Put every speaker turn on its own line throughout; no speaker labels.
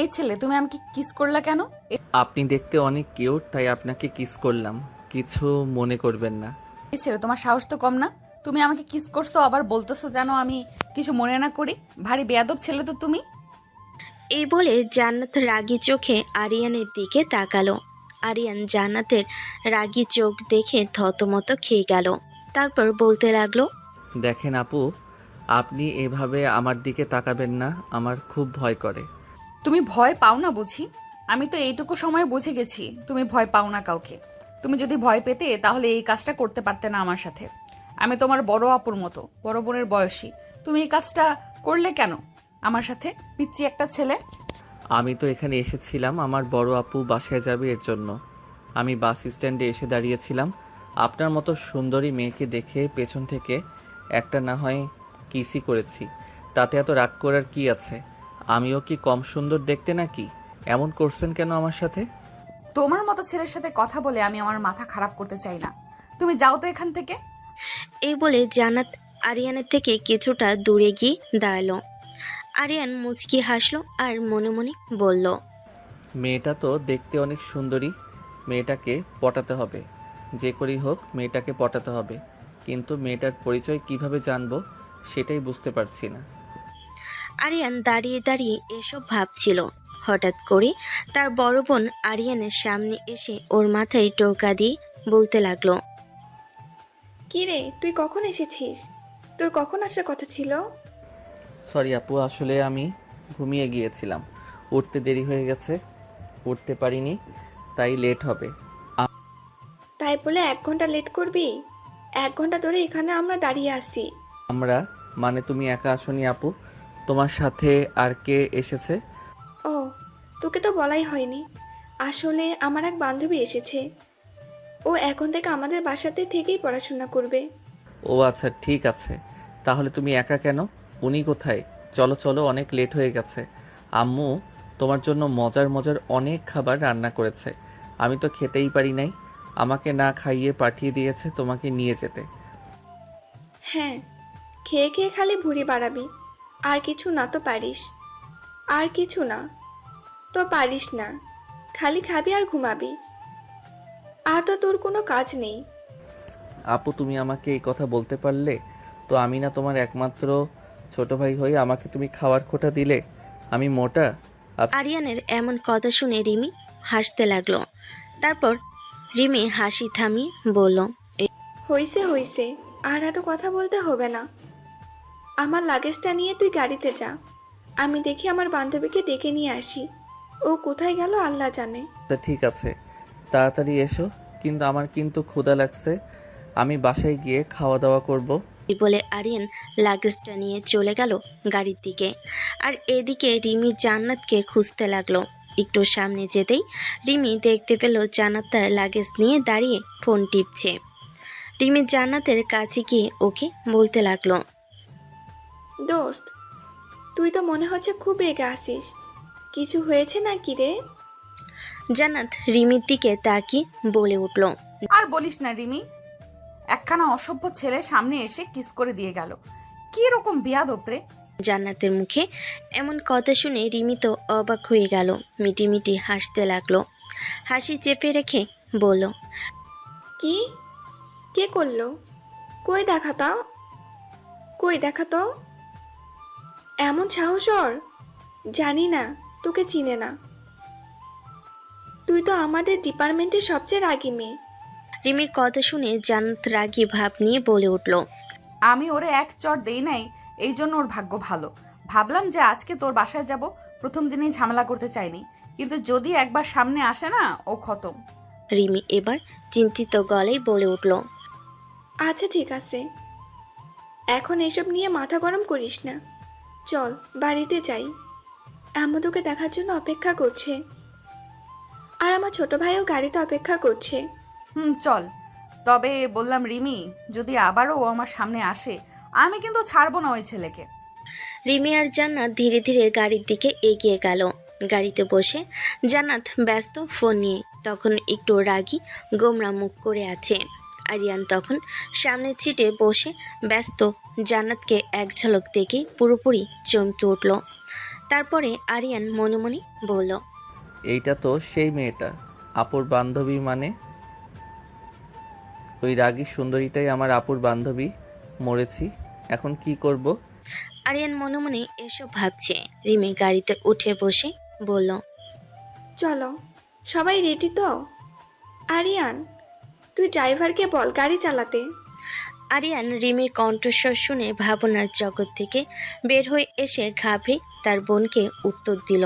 এই ছেলে, তুমি আমাকে কিস করলা কেন?
আপনি দেখতে অনেক কিউট, তাই আপনাকে কিস করলাম। কিছু মনে করবেন না।
এই ছেলে, তোমার সাহস তো কম না। তুমি আমাকে কিস করছো, আবার বলতেছো যেন আমি কিছু মনে না করি। ভারী বেয়াদব ছেলে তো তুমি।
এই বলে জান্নাত রাগী চোখে আরিয়ানের দিকে তাকালো। আরিয়ান জান্নাতের রাগী চোখ দেখে থতমত খেয়ে গেল। তারপর বলতে লাগলো,
দেখেন আপু, আপনি এভাবে আমার দিকে তাকাবেন না, আমার খুব ভয় করে।
তুমি ভয় পাও না বুঝি? আমি তো এইটুকু সময় বুঝে গেছি তুমি ভয় পাও না কাউকে। তুমি যদি ভয় পেতে তাহলে এই কাজটা করতে পারতে না আমার সাথে। আমি তোমার বড় আপুর মতো, বড় বোনের বয়সী। তুমি এই কাজটা করলে কেন আমার সাথে? পিচ্চি একটা ছেলে।
আমি তো এখানে এসেছিলাম আমার বড় আপু বাসায় যাবে এর জন্য। আমি বাস স্ট্যান্ডে এসে দাঁড়িয়েছিলাম, আপনার মতো সুন্দরী মেয়েকে দেখে পেছন থেকে একটা না হয় কিসই করেছি। তাতে এত রাগ করার কি আছে? আমিও কি কম সুন্দর দেখতে নাকি? এমন করছেন কেন আমার সাথে?
তোমার মতো ছেলের সাথে কথা বলে আমি আমার মাথা খারাপ করতে চাই না। তুমি যাও তো এখান থেকে।
এই বলে জান্নাত আরিয়ানের থেকে কিছুটা দূরে গিয়ে দাঁড়ালো। আরিয়ান মুচকি হাসলো আর মনে মনে বলল,
মেয়েটা তো দেখতে অনেক সুন্দরী, মেয়েটাকে পটাতে হবে। যে করেই হোক মেয়েটাকে পটাতে হবে, কিন্তু মেয়েটার পরিচয় কিভাবে জানবো সেটাই বুঝতে পারছি না।
আরিয়ান দাঁড়িয়ে দাঁড়িয়ে এসব ভাবছিল। হঠাৎ করে তার বড় বোন আরিয়ানের সামনে এসে ওর মাথায় টোকা দিয়ে বলতে লাগলো,
কি রে, তুই কখন এসেছিস? তোর কখন আসার কথা ছিল?
সরি আপু, আসলে আমি ঘুমিয়ে গিয়েছিলাম, উঠতে দেরি হয়ে গেছে, উঠতে পারিনি, তাই লেট হবে।
তাই বলে 1 ঘন্টা লেট করবি? 1 ঘন্টা ধরে এখানে আমরা দাঁড়িয়ে আছি।
আমরা মানে তুমি একা আসনি আপু, তোমার সাথে আর কে এসেছে?
ও, তোকে তো বলাই হয়নি। আসলে আমার এক বান্ধবী এসেছে। ও এখন থেকে আমাদের বাসাতে থেকেই পড়াশোনা করবে।
ও আচ্ছা, ঠিক আছে। তাহলে তুমি একা কেন? উনি কোথায়? চলো চলো, অনেক লেট হয়ে গেছে। আম্মু তোমার জন্য মজার মজার অনেক খাবার রান্না করেছে, আমি তো খেতেই পারি নাই, আমাকে না খাইয়ে পাঠিয়ে দিয়েছে তোমাকে নিয়ে যেতে।
হ্যাঁ, খেয়ে খেয়ে খালি ভুঁড়ি বাড়াবি। আর কিছু না তো পারিস? আর কিছু না তো পারিস না, খালি খাবি আর ঘুমাবি। আর তো তোর কোনো কাজ নেই।
আপু তুমি আমাকে এই কথা বলতে পারলে? তো আমি না তোমার একমাত্র ছোট ভাই হয়ে আমাকে তুমি খাওয়ার খোঁটা দিলে? আমি মোটা? আচ্ছা,
আরিয়ানের এমন কথা শুনে রিমি হাসতে লাগলো। তারপর রিমি হাসি থামিয়ে বলল,
হইছে হইছে, আর এত কথা বলতে হবে না। আমার লাগেজটা নিয়ে তুই গাড়িতে যা। আমি দেখি আমার বান্ধবীকে ডেকে নিয়ে আসি। ও কোথায় গেল আল্লাহ জানে।
ঠিক আছে, তাড়াতাড়ি এসো, কিন্তু আমার কিন্তু ক্ষুধা লাগছে, আমি বাসায় গিয়ে খাওয়া দাওয়া করব।
এই বলে আরিয়ান লাগেজটা নিয়ে চলে গেল গাড়ির দিকে। আর এদিকে রিমি জান্নাতকে খুঁজতে লাগলো। একটু সামনে যেতেই রিমি দেখতে পেল জান্নাত তার লাগেজ নিয়ে দাঁড়িয়ে ফোন টিপছে। রিমি জান্নাতের কাছে গিয়ে ওকে বলতে লাগলো,
দোস্ত, তুই তো মনে হচ্ছে খুব রেগে আসিস। কিছু হয়েছে নাকি রে?
জান্নাত রিমির দিকে তাকিয়ে বলে উঠল,
আর বলিস না রিমি, একখানা অসভ্য ছেলে সামনে এসে কিস করে দিয়ে গেল। কি রকম বেয়াদব রে!
জান্নাতের মুখে এমন কথা শুনে রিমি তো অবাক হয়ে গেল। মিটি মিটি হাসতে লাগলো। হাসি চেপে রেখে বলল,
কি? কে করলো? কই দেখাতো, কই দেখাতো। এমন সাহস ওর! জানি না, তোকে চিনে না। তুই তো আমাদের ডিপার্টমেন্টের সবচেয়ে রাগী মেয়ে।
রিমির কথা শুনে জান্নাত রাগী ভাব নিয়ে বলে উঠল,
আমি ওরে এক চড় দেই নাই, এই জন্য ওর ভাগ্য ভালো। ভাবলাম যে আজকে তোর বাসায় যাব, প্রথম দিনেই ঝামেলা করতে চাইনি, কিন্তু যদি একবার সামনে আসে না, ও খতম।
রিমি এবার চিন্তিত গলায় বলে উঠল,
আচ্ছা ঠিক আছে, এখন এসব নিয়ে মাথা গরম করিস না। চল বাড়িতে যাই। আম্মু তোকে দেখার জন্য অপেক্ষা করছে। আর আমার ছোট ভাইও গাড়িতে অপেক্ষা করছে।
চল। তবে বললাম রিমি, যদি আবারও ও আমার সামনে আসে, আমি কিন্তু ছাড়বো না ওই ছেলেকে।
রিমি আর জান্নাত ধীরে ধীরে গাড়ির দিকে এগিয়ে গেল। গাড়িতে বসে জান্নাত ব্যস্ত ফোন নিয়ে, তখন একটু রাগী গোমরা মুখ করে আছে। আরিয়ান তখন সামনের সিটে বসে ব্যস্ত। জান্নাতকে এক ঝলক দেখে পুরোপুরি চমকে উঠল। তারপরে আরিয়ান মনে মনে বলল,
এইটা তো সেই মেয়েটা, আপুর বান্ধবী মানে? ওই রাগী সুন্দরীটাই আমার আপুর বান্ধবী। মরেছি, এখন কি করব?
আরিয়ান মনে মনে এসব ভাবছে। রিমি গাড়িতে উঠে বসে বলল,
চলো, সবাই রেডি তো? আরিয়ান, তুই ড্রাইভারকে বল গাড়ি চালাতে।
আরিয়ান রিমির কণ্ঠস্বর শুনে ভাবনার জগৎ থেকে বের হয়ে এসে ঘাবড়ে তার বোনকে উত্তর দিল।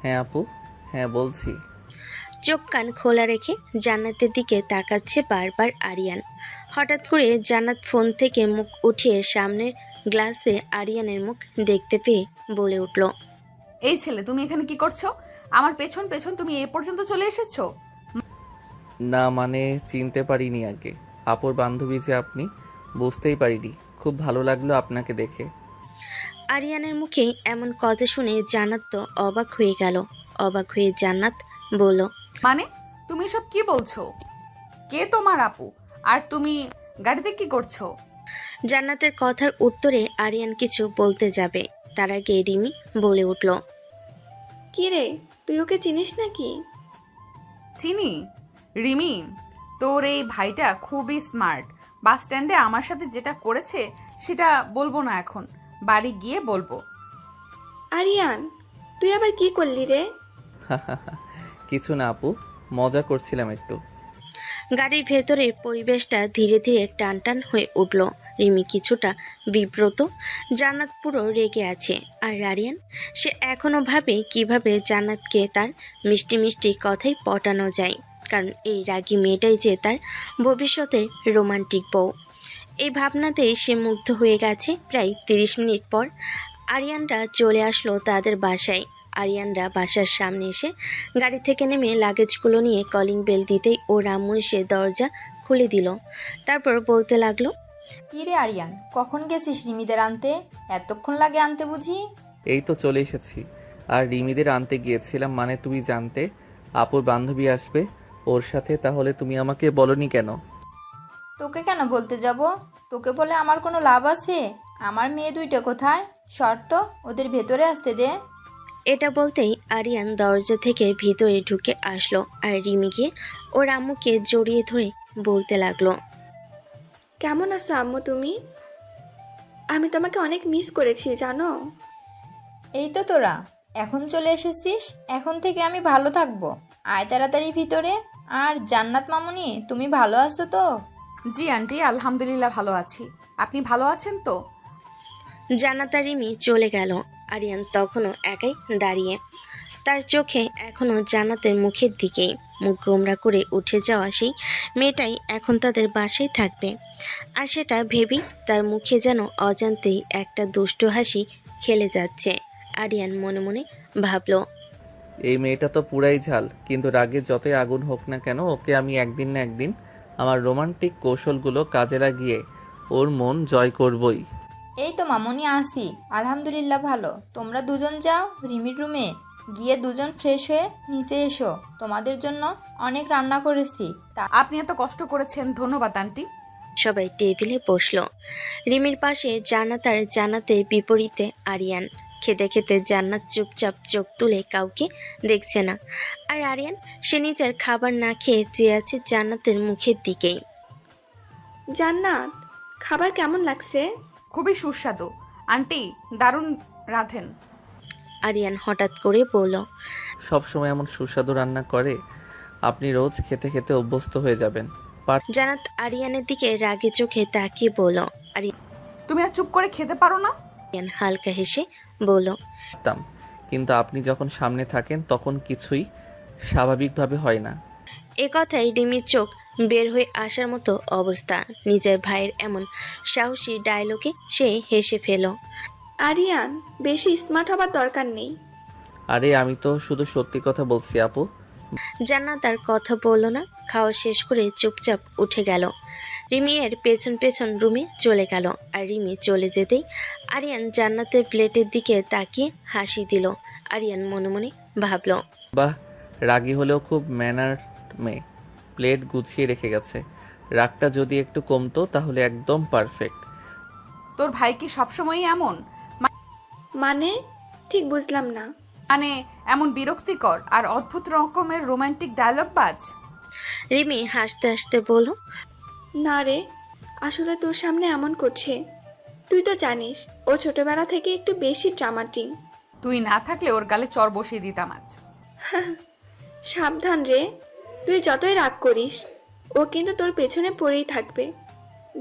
হ্যাঁ আপু, হ্যাঁ বলছি।
চোখ কান খোলা রেখে জান্নাতের দিকে তাকাচ্ছে বারবার আরিয়ান। হঠাৎ করে জান্নাত ফোন থেকে মুখ উঠিয়ে সামনের গ্লাসে আরিয়ানের মুখ দেখতে পেয়ে বলে উঠল,
এই ছেলে, তুমি এখানে কি করছো? আমার পেছন পেছন তুমি এ পর্যন্ত চলে এসেছো?
না মানে চিনতে পারিনি আগে। আপুর বান্ধবী যে আপনি, বুঝতেই পারিনি। খুব ভালো লাগলো আপনাকে দেখে।
আরিয়ানের মুখে এমন কথা শুনে জান্নাত তো অবাক হয়ে গেল। অবাক হয়ে জান্নাত বলল,
মানে তুমি সব কি বলছো? কে তোমার আপু? আর তুমি গাড়িতে কি করছো?
জান্নাতের কথার উত্তরে আরিয়ান কিছু বলতে যাবে, তার আগে রিমি বলে উঠল,
কি রে, তুই ওকে চিনিস নাকি?
চিনি। রিমি, তোর এই ভাইটা খুবই স্মার্ট। বাস স্ট্যান্ডে আমার সাথে যেটা করেছে সেটা বলবো না, এখন বাড়ি গিয়ে বলবো।
আরিয়ান, তুই আবার কি করলি রে?
কিছু না আপু, মজা করছিলাম একটু।
গাড়ির ভেতরে পরিবেশটা ধীরে ধীরে টানটান হয়ে উঠল। রিমি কিছুটা বিব্রত, জান্নাত পুরো রেগে আছে। আর আরিয়ান, সে এখনও ভাবে কিভাবে জান্নাতকে তার মিষ্টি মিষ্টি কথাই পটানো যায়, কারণ এই রাগী মেয়েটাই যে তার ভবিষ্যতের রোমান্টিক বউ। এই ভাবনাতেই সে মুগ্ধ হয়ে গেছে। প্রায় 30 মিনিট পর আরিয়ানরা চলে আসলো তাদের বাসায়। আরিয়ানরা বাসার সামনে এসে গাড়ি থেকে নেমে লাগেজগুলো নিয়ে কলিং বেল দিতেই ও রাম্মু এসে দরজা খুলে দিল। তারপর বলতে লাগলো,
কি রে আরিয়ান, কখন গেছিস রিমিদের আনতে? এতক্ষণ লাগে আনতে বুঝি?
এই তো চলে এসেছি। আর রিমিদের আনতে গিয়েছিলাম মানে তুমি জানতে আপুর বান্ধবী আসবে ওর সাথে, তাহলে তুমি আমাকে বলনি কেন?
তোকে কেন বলতে যাব? তোকে বলে আমার কোনো লাভ আছে? আমার মেয়ে দুইটা কোথায়? শর্ত, ওদের ভেতরে আসতে দে।
এটা বলতেই আরিয়ান দরজা থেকে ভিতরে ঢুকে আসলো। আর রিমি গিয়ে ওর আম্মুকে জড়িয়ে ধরে বলতে লাগলো,
কেমন আছো আম্মু তুমি? আমি তোমাকে অনেক মিস করেছি জানো।
এই তো তোরা এখন চলে এসেছিস, এখন থেকে আমি ভালো থাকবো। আয় তাড়াতাড়ি ভিতরে। আর জান্নাত মামুনি, তুমি ভালো আছো তো?
জি আন্টি, আলহামদুলিল্লাহ ভালো আছি। আপনি ভালো আছেন তো?
জান্নাত আর রিমি চলে গেল। আরিয়ান তখনও একাই দাঁড়িয়ে, তার চোখে এখনও জান্নাতের মুখের দিকেই। মুখ গোমরা করে উঠে যাওয়া সেই মেয়েটাই এখন তাদের বাসায় থাকবে। আর সেটা ভেবেই তার মুখে যেন অজান্তেই একটা দুষ্টু হাসি খেলে যাচ্ছে। আরিয়ান মনে মনে ভাবল,
এই মেয়েটা তো পুরাই ঝাল, কিন্তু রাগে যতই আগুন হোক না কেন, ওকে আমি একদিন না একদিন আমার রোমান্টিক কৌশলগুলো কাজে লাগিয়ে ওর মন জয় করবই।
এই তো মামুনি আসি, আলহামদুলিল্লাহ ভালো। তোমরা দুজন যাও রিমির রুমে, গিয়ে দুজন ফ্রেশ হয়ে নিচে এসো। তোমাদের জন্য অনেক রান্না করেছি।
আপনি এত কষ্ট করেছেন, ধন্যবাদ আন্টি।
সবাই টেবিলে বসলো। রিমির পাশে জান্নাত আর জান্নাতের বিপরীতে আরিয়ান। খেতে খেতে জান্নাত চুপচাপ চোখ তুলে কাউকে দেখছে না। আর আরিয়ান, সে নিজের খাবার না খেয়ে চেয়ে আছে জান্নাতের মুখের দিকেই।
জান্নাত, খাবার কেমন লাগছে?
খুবই সুস্বাদু আন্টি, দারুণ রাঁধেন।
আরিয়ান হঠাৎ করে বলল,
সব সময় এমন সুস্বাদু রান্না করে? আপনি রোজ খেতে খেতে অভ্যস্ত হয়ে যাবেন।
জান্নাত আরিয়ানের দিকে রাগে চোখে তাকিয়ে বলল।
তুমি আর চুপ করে খেতে পারো না?
আরিয়ান হালকা হেসে বলল,
পারতাম, কিন্তু আপনি যখন সামনে থাকেন তখন কিছুই স্বাভাবিকভাবে হয় না।
এ কথায় রিমির চোখ বের হয়ে আসার মতো অবস্থা। নিজের ভাইয়ের এমন সাহসী ডায়লগে সে হেসে ফেল।
আরিয়ান, বেশি স্মার্ট হবার দরকার নেই।
আরে আমি তো শুধু সত্যি কথা বলছি আপু।
জান্নাত আর কথা বলল না। খাওয়া শেষ করে চুপচাপ উঠে গেল। রিমি এর পেছন পেছন রুমে চলে গেল। আর রিমি চলে যেতেই আরিয়ান জান্নাতের প্লেটের দিকে তাকিয়ে হাসি দিল। আরিয়ান মনে মনে ভাবল,
বাহ, রাগী হলেও খুব ম্যানার মেয়ে, প্লেট গুছিয়ে রেখে গেছে। রাগটা যদি একটু কমতো তাহলে একদম পারফেক্ট।
তোর ভাই কি সবসময়ই এমন?
মানে ঠিক বুঝলাম না।
মানে এমন বিরক্তিকর আর অদ্ভুত রকমের রোমান্টিক ডায়লগ বাজ।
রিমি হাসতে হাসতে বলল,
না রে, আসলে তোর সামনে এমন করছে। তুই তো জানিস ও ছোটবেলা থেকে একটু বেশি ড্রামাটিক।
তুই না থাকলে ওর গালে চর বসিয়ে দিতাম আজ।
সাবধান রে, তুই যতই রাগ করিস ও কিন্তু তোর পেছনে পড়েই থাকবে।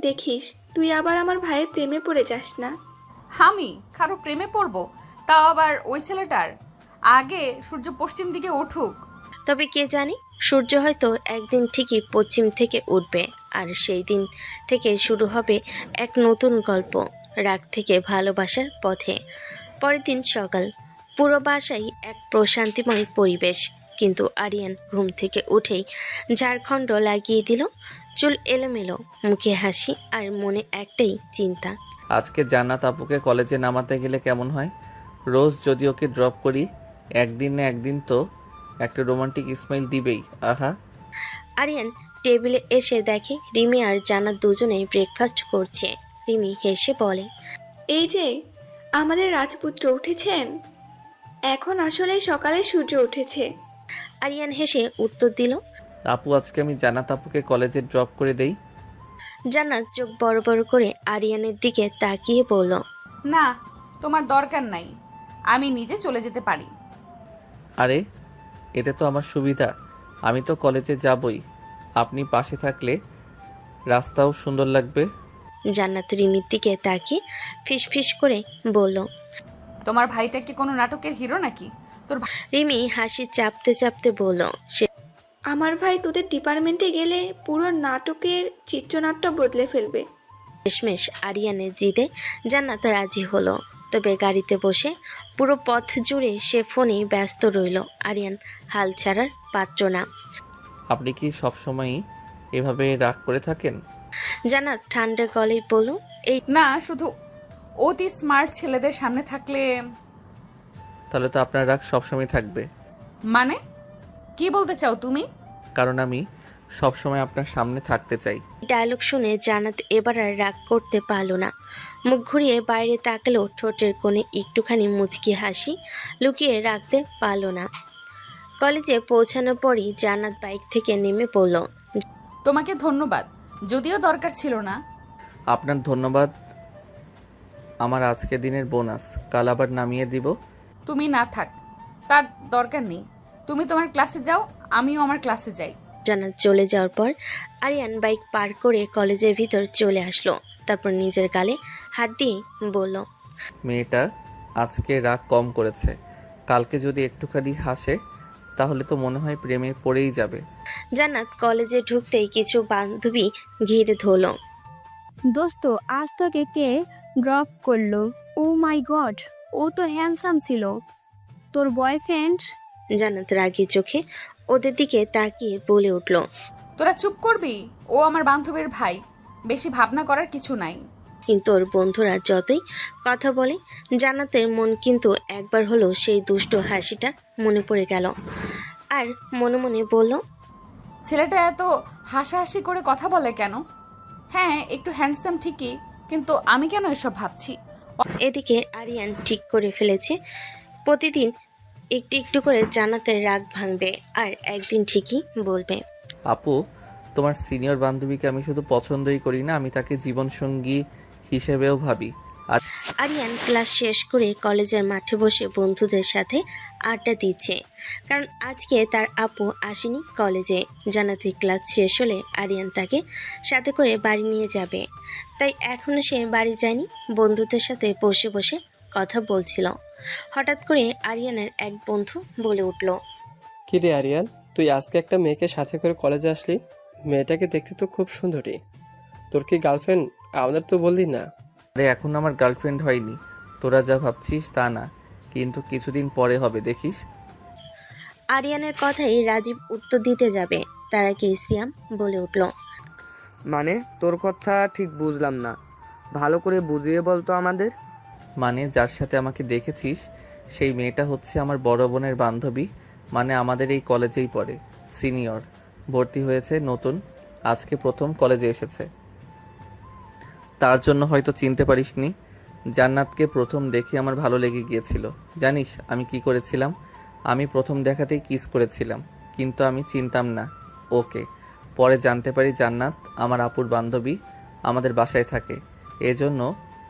দেখিস তুই আবার আমার ভাইয়ের প্রেমে পড়ে যাস না।
আমি কারো প্রেমে পড়বো? তাও আবার ওই ছেলেটার? আগে সূর্য পশ্চিম দিকে উঠুক।
তবে কে জানে, সূর্য হয়তো একদিন ঠিকই পশ্চিম থেকে উঠবে, আর সেই দিন থেকে শুরু হবে এক নতুন গল্প, রাগ থেকে ভালোবাসার পথে। পরের দিন সকাল, পুরো বাসায় এক প্রশান্তিময় পরিবেশ, কিন্তু আরিয়ান ঘুম থেকে উঠেই ঝাড়খণ্ড লাগিয়ে দিল। চুল এলোমেলো, মুখে হাসি আর মনে একটাই চিন্তা।
আজকে জান্নাত আপুকে কলেজে নামাতে গেলে কেমন হয়? রোজ যদি ওকে ড্রপ করি, একদিন না একদিন তো একটা রোমান্টিক স্মাইল দিবেই। আহা।
আরিয়ান টেবিলে এসে দেখে রিমি আর জান্নাত দুজনেই ব্রেকফাস্ট করছে। রিমি হেসে বলে,
এই যে আমাদের রাজপুত্র উঠেছেন। এখন আসলে সকালে সূর্য উঠেছে।
আরিয়ান হেসে উত্তর দিল।
আপু, আজকে আমি জান্নাত আপুকে কলেজে ড্রপ করে দেই।
জান্নাত চোখ বড় বড় করে আরিয়ানের দিকে তাকিয়ে বলল,
না, তোমার দরকার নাই, আমি নিজে চলে যেতে পারি।
আরে, এতে তো আমার সুবিধা। আমি তো কলেজে যাবই, আপনি পাশে থাকলে রাস্তাও সুন্দর লাগবে।
জান্নাত রিমির দিকে তাকিয়ে ফিসফিস করে বলল।
তোমার ভাইটা কি কোনো নাটকের হিরো নাকি? তোর
রিমি হাসি চাপতে চাপতে বলল, সে
আমার ভাই তোদের ডিপার্টমেন্টে গেলে পুরো নাটকের চিত্রনাট্য বদলে ফেলবে।
শেষমেশ আরিয়ানের জিদে জান্নাত রাজি হলো। তবে গাড়িতে বসে পুরো পথ জুড়ে সে ফোনে ব্যস্ত রইল। আরিয়ান হাল ছাড়ার পাত্র না।
আপনি কি সবসময়ই এভাবে রাগ করে থাকেন?
জান্নাত ঠান্ডা গলায় বলল, এই
না, শুধু অতি স্মার্ট ছেলেদের সামনে থাকলে।
তাহলে তো আপনার রাগ সবসময় থাকবে।
মানে কি বলতে চাও তুমি?
কারণ আমি সবসময় আপনার সামনে থাকতে চাই।
ডায়লগ শুনে জান্নাত এবার আর রাগ করতে পারল না। মুখ ঘুরিয়ে বাইরে তাকালো, ঠোঁটের কোণে একটুখানি মুচকি হাসি লুকিয়ে রাখতে পারল না। কলেজে পৌঁছানোর পরই জান্নাত বাইক থেকে নেমে পড়ল।
তোমাকে ধন্যবাদ, যদিও দরকার ছিল না।
আপনার ধন্যবাদ আমার আজকের দিনের বোনাস, কাল আবার নামিয়ে দিব।
তুমি না থাক, তার দরকার নেই। তুমি তোমার ক্লাসে যাও, আমিও আমার ক্লাসে যাই।
জান্নাত চলে যাওয়ার পর আরিয়ান বাইক পার করে কলেজের ভিতর চলে আসলো। তারপর নিজের গালে হাত দিয়ে বলল,
মেয়েটা আজকে রাগ কম করেছে, কালকে যদি একটুখানি হাসে তাহলে তো মনে হয় প্রেমে পড়েই যাবে।
জান্নাত কলেজে ঢুকতেই কিছু বান্ধবী ঘিরে ধরল।
দোস্ত, আজ তোকে কে ড্রপ করলো? ও মাই গড, ও তো হ্যান্ডসাম ছিল। তোর বয়ফ্রেন্ড?
জান্নাত রাগী চোখে ওদের দিকে তাকিয়ে বলে উঠল,
তোরা চুপ করবি? ও আমার বান্ধবীর ভাই, বেশি ভাবনা করার কিছু নাই।
কিন্তু ওর বন্ধুরা যতই কথা বলে, জান্নাতের মন কিন্তু একবার হলো সেই দুষ্ট হাসিটা মনে পড়ে গেল। আর মনে মনে বলল,
ছেলেটা এত হাসাহাসি করে কথা বলে কেন? হ্যাঁ, একটু হ্যান্ডসাম ঠিকই, কিন্তু আমি কেন এসব ভাবছি?
এদিকে আরিয়ান ঠিক করে ফেলেছে প্রতিদিন একটু একটু করে জান্নাতের রাগ ভাঙবে, আর একদিন ঠিকই বলবে।
আপু, তোমার সিনিয়র বান্ধবীকে আমি শুধু পছন্দই করি না, আমি তাকে জীবনসঙ্গী হিসেবেও ভাবি। আর
আরিয়ান ক্লাস শেষ করে কলেজের মাঠে বসে বন্ধুদের সাথে আড্ডা দিচ্ছে, কারণ আজকে তার আপু আসেনি কলেজে। জান্নাতের ক্লাস শেষ হলে আরিয়ান তাকে সাথে করে বাড়ি নিয়ে যাবে, তাই এখনও সে বাড়ি যায়নি। বন্ধুদের সাথে বসে বসে কথা বলছিল। হঠাৎ করে আরিয়ানের এক বন্ধু বলে উঠল,
কি রে আরিয়ান, তুই আজকে একটা মেয়েকে সাথে করে কলেজে আসলি? মেয়েটাকে দেখতে তো খুব সুন্দরী। তোর কি গার্লফ্রেন্ড? আমাদের তো বললি না।
আরে, এখন আমার গার্লফ্রেন্ড হয়নি, তোরা যা ভাবছিস তা না, কিন্তু কিছুদিন পরে হবে, দেখিস।
আরিয়ানের কথাই রাজীব উত্তর দিতে যাবে, তার আগে সিয়াম বলে উঠল,
মানে তোর কথা ঠিক বুঝলাম না, ভালো করে বুঝিয়ে বলতো আমাদের।
মানে যার সাথে আমাকে দেখেছিস সেই মেয়েটা হচ্ছে আমার বড় বোনের বান্ধবী, মানে আমাদের এই কলেজেই পড়ে, সিনিয়র, ভর্তি হয়েছে নতুন, আজকে প্রথম কলেজে এসেছে। তার জন্য হয়তো চিনতে পারিসনি, জান্নাতকে প্রথম দেখে আমার ভালো লেগে গিয়েছিল। জানিস আমি কি করেছিলাম? আমি প্রথম দেখাতেই কিস করেছিলাম, কিন্তু আমি চিনতাম না ওকে। পরে জানতে পারি জান্নাত আমার আপুর বান্ধবী, আমাদের বাসায় থাকে। এজন্য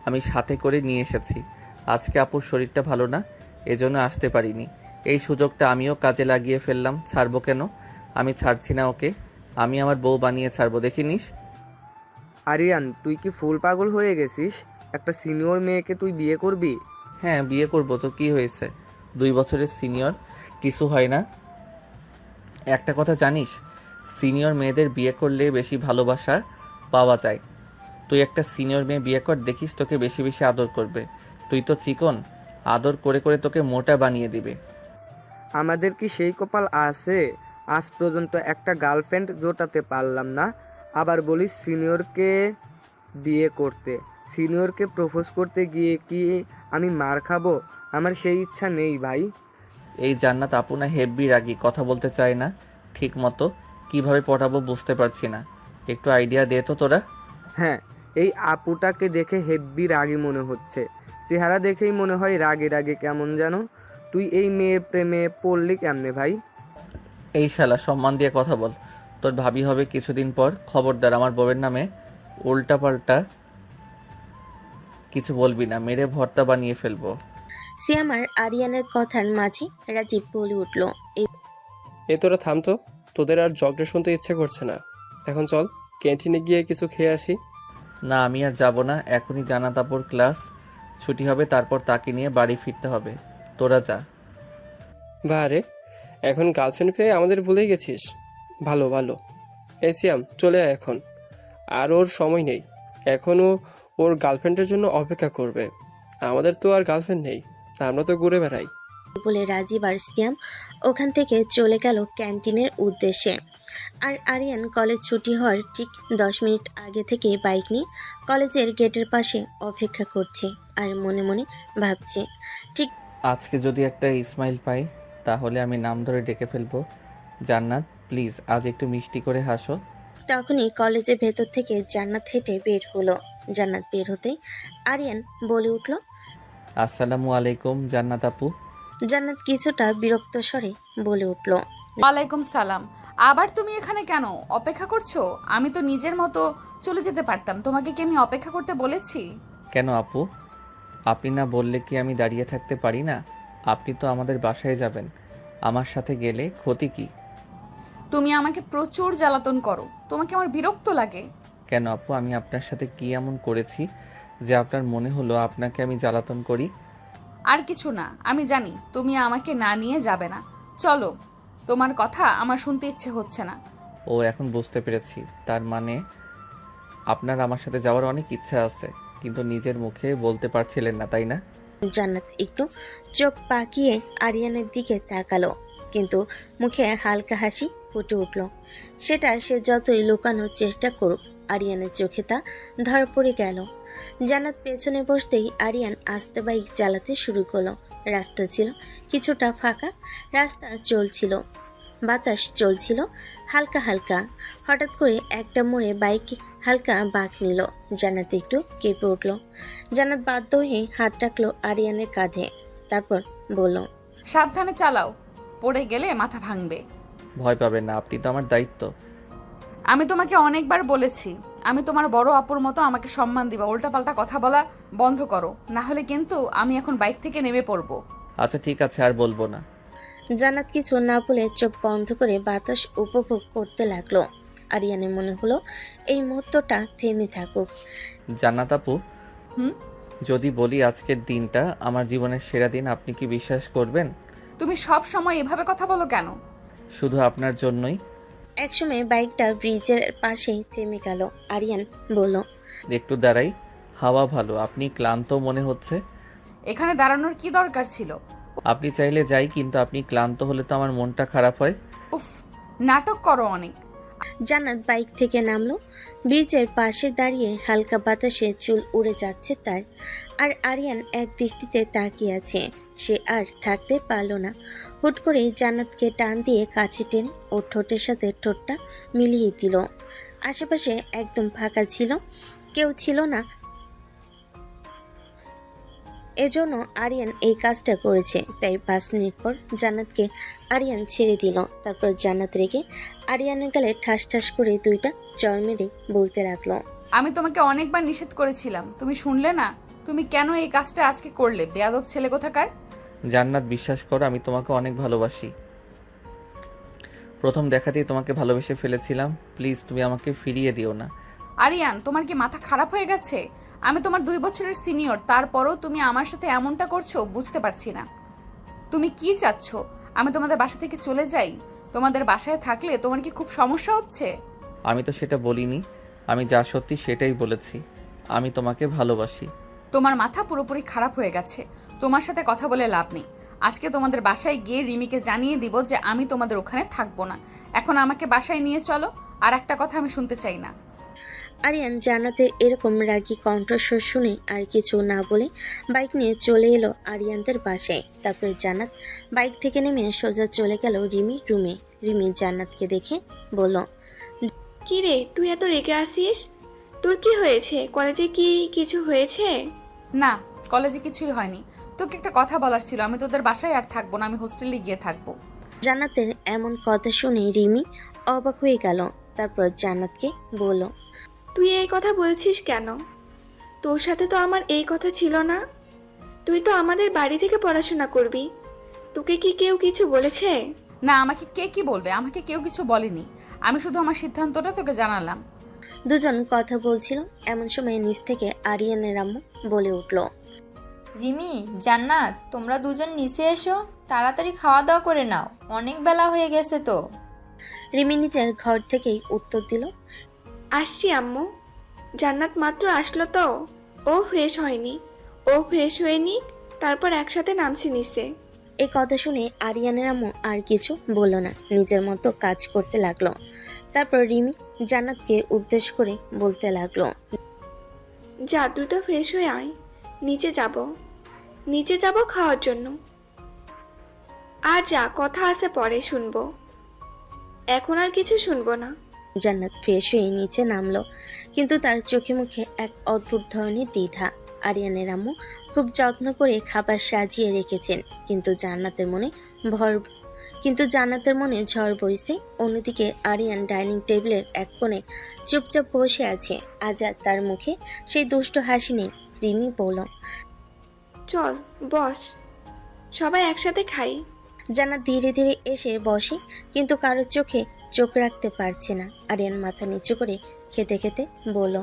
আমি সাথে করে নিয়ে এসেছি। আজকে আপুর শরীরটা ভালো না, এজন্য আসতে পারিনি। এই সুযোগটা আমিও কাজে লাগিয়ে ফেললাম। ছাড়বো কেন? আমি ছাড়ছি না ওকে, আমি আমার বউ বানিয়ে ছাড়বো, দেখিনিস?
আরিয়ান, তুই কি ফুল পাগল হয়ে গেছিস? একটা সিনিয়র মেয়েকে তুই বিয়ে করবি?
হ্যাঁ, বিয়ে করবো তো কি হয়েছে? 2 বছরের সিনিয়র, কিছু হয় না। একটা কথা জানিস, সিনিয়র মেয়েদের বিয়ে করলে বেশি ভালোবাসা পাওয়া যায়। তুই একটা সিনিয়র মেয়ে বিয়ে কর, দেখিস তোকে বেশি বেশি আদর করবে। তুই তো চিকন, আদর করে করে তোকে মোটা বানিয়ে দিবে।
আমাদের কি সেই কপাল আছে? আজ পর্যন্ত একটা গার্লফ্রেন্ড জোটাতে পারলাম না, আবার বলিস সিনিয়রকে বিয়ে করতে। সিনিয়রকে প্রপোজ করতে গিয়ে কি আমি মার খাবো? আমার সেই ইচ্ছা নেই ভাই।
এই জান্নাত আপু না হেব্বি রাগী, কথা বলতে চায় না ঠিক মতো। কিভাবে পটাবো বুঝতে পারছি না, একটু আইডিয়া দে তো তোরা।
হ্যাঁ, এই আপুটাকে দেখে হেব্বি রাগী মনে হচ্ছে। চেহারা দেখেই মনে হয় রাগে রাগে কেমন যেন। তুই এই মেয়ের প্রেমে পড়লি কেমনে ভাই?
এই শালা, সম্মান দিয়ে কথা বল। তোর ভাবি হবে কিছুদিন পর। খবরদার আমার বউয়ের নামে উল্টাপাল্টা কিছু বলবি না, মেরে ভর্তা বানিয়ে ফেলবো।
সিয়াম আর আরিয়ানের কথার মাঝে রাজীব বলে উঠল,
এ তোরা থাম তো, তোদের আর ঝগড়া শুনতে ইচ্ছে করছে না। এখন চল ক্যান্টিনে গিয়ে কিছু খেয়ে আসি।
না, আমি আর যাব না, এখনই জান্নাত আপুর ক্লাস ছুটি হবে, তারপর তাকে নিয়ে বাড়ি ফিরতে হবে। তোরা যা।
বারে, এখন গার্লফ্রেন্ড পেয়ে আমাদের ভুলেই গেছিস? ভালো ভালো। এই সিয়াম, চলে আয় এখন। আর ওর সময় নেই, এখনও ওর গার্লফ্রেন্ডের জন্য অপেক্ষা করবে। আমাদের তো আর গার্লফ্রেন্ড নেই, আমরা তো ঘুরে বেড়াই।
বলে রাজীব আর সিয়াম ওখান থেকে চলে গেল ক্যান্টিনের উদ্দেশ্যে। আর আরিয়ান কলেজ ছুটি হওয়ার ঠিক 10 মিনিট আগে থেকে বাইক নিয়ে কলেজের গেটের পাশে অপেক্ষা করছে আর মনে মনে ভাবছে, ঠিক
আজকে যদি একটা ইসমাইল পাই তাহলে আমি নাম ধরে ডেকে ফেলবো। জান্নাত প্লিজ আজ একটু মিষ্টি করে হাসো।
তখনই কলেজের ভেতর থেকে জান্নাত হেঁটে বের হলো। জান্নাত বের হতেই আরিয়ান বলে উঠল,
আসসালামু আলাইকুম জান্নাত আপু।
জান্নাত কিছুটা বিরক্ত স্বরে বলে উঠল,
ওয়ালাইকুম সালাম। আবার তুমি এখানে কেন? অপেক্ষা করছো? আমি তো নিজের মতো চলে যেতে পারতাম, তোমাকে কি আমি অপেক্ষা করতে বলেছি?
কেন আপু, আপনি না বললে কি আমি দাঁড়িয়ে থাকতে পারি না? আপনি তো আমাদের বাসায় যাবেন, আমার সাথে গেলে ক্ষতি কি?
তুমি আমাকে প্রচুর জ্বালাতন করো, তোমাকে আমার বিরক্ত লাগে।
কেন আপু, আমি আপনার সাথে কি এমন করেছি যে আপনার মনে হলো আপনাকে আমি জ্বালাতন করি?
আর কিছু না, আমি জানি তুমি আমাকে না নিয়ে যাবে না। চলো, তোমার কথা আমার শুনতে ইচ্ছে হচ্ছে না।
ও, এখন বুঝতে পেরেছি। তার মানে আপনার আমার সাথে যাওয়ার অনেক ইচ্ছা আছে, কিন্তু নিজের মুখে বলতে পারছিলেন না, তাই না?
জান্নাত একটু চোখ পাকিয়ে আরিয়ানের দিকে তাকালো, কিন্তু মুখে হালকা হাসি ফুটে উঠল। সেটা সে যতই লুকানোর চেষ্টা করুক, আরিয়ানের চোখে তা ধরা পড়ে গেল। জান্নাত পেছনে বসতেই আরিয়ান আস্তে বাইক চালাতে শুরু করলো। রাস্তা ছিল কিছুটা ফাঁকা, রাস্তা চলছিল, বাতাস চলছিল হালকা হালকা। হঠাৎ করে একটা মোড়ে বাইক হালকা বাঁক নিল। জান্নাত একটু কেঁপে উঠল। জান্নাত বাধ্য হয়ে হাত রাখলো আরিয়ানের কাঁধে, তারপর বলল,
সাবধানে চালাও, পড়ে গেলে মাথা ভাঙবে।
ভয় পাবেন না, আপনি তো আমার দায়িত্ব।
আমি তোমাকে অনেকবার বলেছি আমি তোমার বড় আপুর মতো আমাকে সম্মান দিবা, উল্টাপাল্টা কথা বলা বন্ধ করো, না হলে কিন্তু আমি এখন বাইক থেকে নেমে পড়বো।
আচ্ছা ঠিক আছে, আর বলবো না।
জান্নাত কিছু না বলে চোখ বন্ধ করে বাতাস উপভোগ করতে লাগলো। আরিয়ানের মনে হলো এই মুহূর্তটা থেমে থাকুক।
জান্নাত আপু,
হুম?
যদি বলি আজকের দিনটা আমার জীবনের সেরা দিন, আপনি কি বিশ্বাস করবেন?
তুমি সব সময় এভাবে কথা বলো কেন?
শুধু আপনার জন্যই।
একসময় বাইকটা ব্রিজের পাশেই থেমে গেল। আরিয়ান বলল,
একটু দাঁড়াই, হাওয়া ভালো। আপনি ক্লান্ত মনে হচ্ছে।
এখানে দাঁড়ানোর কি দরকার ছিল?
আপনি চাইলে যাই, কিন্তু আপনি ক্লান্ত হলে তো আমার মনটা খারাপ হয়।
উফ, নাটক করো অনেক।
জান্নাত বাইক থেকে নামলো। ব্রিজের পাশে দাঁড়িয়ে হালকা বাতাসে চুল উড়ে যাচ্ছে তার। আর আরিয়ান এক দৃষ্টিতে তাকিয়ে আছে। সে আর থাকতে পারল না। হুট করেই জান্নাতকে টান দিয়ে কাছে টেনে ওর ঠোঁটের সাথে ঠোঁটটা মিলিয়ে দিল। আশেপাশে একদম ফাঁকা ছিল, কেউ ছিল না। এজন্য আরিয়ান এই কাজটা করেছে। প্রায় 5 মিনিট পর জান্নাতকে আরিয়ান ছেড়ে দিল। তারপর জান্নাত রেগে আরিয়ানের গালে ঠাস ঠাস করে 2টা চড় মেরে বলতে লাগলো,
আমি তোমাকে অনেকবার নিষেধ করেছিলাম, তুমি শুনলে না। তুমি কেন এই কাজটা আজকে করলে, বেয়াদব ছেলে কোথাকার।
জান্নাত, বিশ্বাস করো আমি তোমাকে অনেক ভালোবাসি। প্রথম দেখাতেই তোমাকে ভালোবেসে ফেলেছিলাম। প্লিজ তুমি আমাকে ফিরিয়ে দিও না।
আরিয়ান, তোমার কি মাথা খারাপ হয়ে গেছে? আমি তোমার 2 বছরের সিনিয়র, তারপরও তুমি আমার সাথে এমনটা করছো, বুঝতে পারছি না। তুমি কি চাচ্ছ? আমি তোমাদের বাসা থেকে চলে যাই? তোমাদের বাসায় থাকলে তোমার কি খুব সমস্যা হচ্ছে?
আমি তো সেটা বলিনি, আমি যা সত্যি সেটাই বলেছি। আমি তোমাকে ভালোবাসি।
তোমার মাথা পুরোপুরি খারাপ হয়ে গেছে। তোমার সাথে কথা বলে লাভ নেই। আজকে তোমাদের বাসায় গিয়ে রিমিকে জানিয়ে দিব যে আমি তোমাদের ওখানে থাকবো না। এখন আমাকে বাসায় নিয়ে চলো, আর একটা কথা আমি শুনতে চাই না।
আরিয়ান জান্নাতের এরকম রাগী কণ্ঠস্বর শুনে আর কিছু না বলে বাইক নিয়ে চলে এলো আরিয়ানদের বাসায়। তারপর জান্নাত বাইক থেকে নেমে সোজা চলে গেল রিমির রুমে। রিমি জান্নাতকে দেখে বলল,
কি রে, তুই এত রেগে আসিস? তোর কি হয়েছে? কলেজে কি কিছু হয়েছে?
না, কলেজে কিছুই হয়নি। তোকে একটা কথা বলার ছিল, আমি তোদের বাসায় আর থাকবো না, আমি হোস্টেলে গিয়ে থাকবো।
জান্নাতের এমন কথা শুনে রিমি অবাক হয়ে গেল। তারপর জান্নাতকে বলল,
তুই এই কথা বলছিস কেন? তোর সাথে তো আমার এই কথা ছিল না। তুই তো আমাদের বাড়ি থেকে পড়াশোনা করবি। তোকে কি কেউ কিছু বলেছে?
না, আমাকে কে কি বলবে? আমাকে কেউ কিছু বলেনি। আমি শুধু আমার সিদ্ধান্তটা তোকে জানালাম।
দুজন কথা বলছিল, এমন সময় নিচ থেকে আরিয়ানের আম্মু বলে উঠল,
রিমি, জান্নাত, তোমরা দুজন নিচে এসো, তাড়াতাড়ি খাওয়া দাওয়া করে নাও, অনেক বেলা হয়ে গেছে তো।
রিমি নিজের ঘর থেকেই উত্তর দিল,
আসছি আম্মু। জান্নাত মাত্র আসলো তো, ও ফ্রেশ হয়নি। ও ফ্রেশ হয়ে নিক, তারপর একসাথে নামছি নিচে।
এই কথা শুনে আরিয়ানের আম্মু আর কিছু বলল না, নিজের মতো কাজ করতে লাগলো। তারপর রিমি জান্নাতকে উদ্দেশ্য করে বলতে লাগলো,
যা দ্রুত ফ্রেশ হয়ে আয়, নিচে যাব খাওয়ার জন্য। আর যা, কথা আছে পরে শুনবো, এখন আর কিছু শুনবো না।
জান্নাত ফ্রেশ হয়ে নিচে নামলো, কিন্তু তার চোখে মুখে এক অদ্ভুত ধরনের দ্বিধা। আরিয়ানের আম্মু খুব যত্ন করে খাবার সাজিয়ে রেখেছেন, কিন্তু জান্নাতের মনে ঝড় বইছে। অন্যদিকে আরিয়ান ডাইনিং টেবিলের এক কোণে চুপচাপ বসে আছে। আজাদ তার মুখে সেই দুষ্ট হাসি নেই। রিমি বলল,
চল বস, সবাই একসাথে খাই।
জান্নাত ধীরে ধীরে এসে বসে, কিন্তু কারোর চোখে চোখ রাখতে পারছে না। আরিয়ান মাথা নিচু করে খেতে খেতে বলল,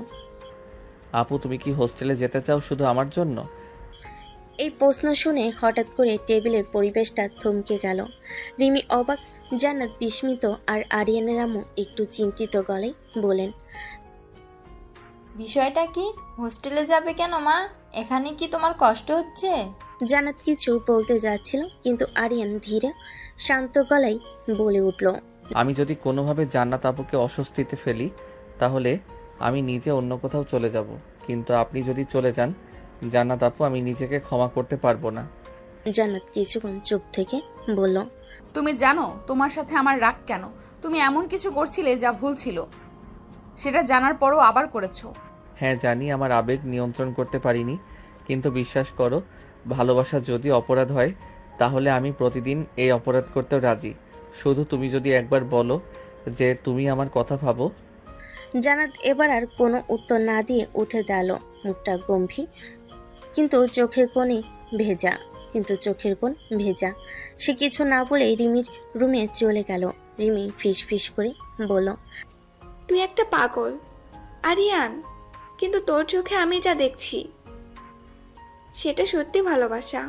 আপু, তুমি কি হোস্টেলে যেতে চাও শুধু আমার জন্য?
এই প্রশ্ন শুনে হঠাৎ করে টেবিলের পরিবেশটা থমকে গেল। রিমি অবাক, জান্নাত বিস্মিত, আর আরিয়ানের আম্মু একটু চিন্তিত গলায় বলেন,
বিষয়টা কি? হোস্টেলে যাবে কেন মা? এখানে কি তোমার কষ্ট হচ্ছে?
জান্নাত কিছু বলতে যাচ্ছিল, কিন্তু আরিয়ান ধীরে শান্ত গলায় বলে উঠল,
আমি যদি কোনোভাবে জান্নাত আপুকে অস্বস্তিতে ফেলি, তাহলে আমি নিজে অন্য কোথাও চলে যাব। কিন্তু আপনি যদি চলে যান জান্নাত আপু, আমি নিজেকে ক্ষমা করতে পারবো না।
জান্নাত কিছুক্ষণ চুপ থেকে বলল,
তুমি জানো তোমার সাথে আমার রাগ কেন? তুমি এমন কিছু করছিলে যা ভুল ছিল, সেটা জানার পরও আবার করেছো।
হ্যাঁ জানি, আমার আবেগ নিয়ন্ত্রণ করতে পারিনি, কিন্তু বিশ্বাস করো, ভালোবাসা যদি অপরাধ হয় তাহলে আমি প্রতিদিন এই অপরাধ করতেও রাজি। শুধু তুমি যদি একবার বলো যে তুমি আমার কথা ভাবো।
জান্নাত এবার আর কোনো উত্তর না দিয়ে উঠে দাঁড়ালো, মুখটা গম্ভীর, কিন্তু চোখের কোণ ভেজা। সে কিছু না বলে রিমির রুমে চলে গেল। রিমি ফিস ফিস করে বলল,
তুই একটা পাগল আরিয়ান, কিন্তু তোর চোখে আমি যা দেখছি সেটা সত্যি ভালোবাসা।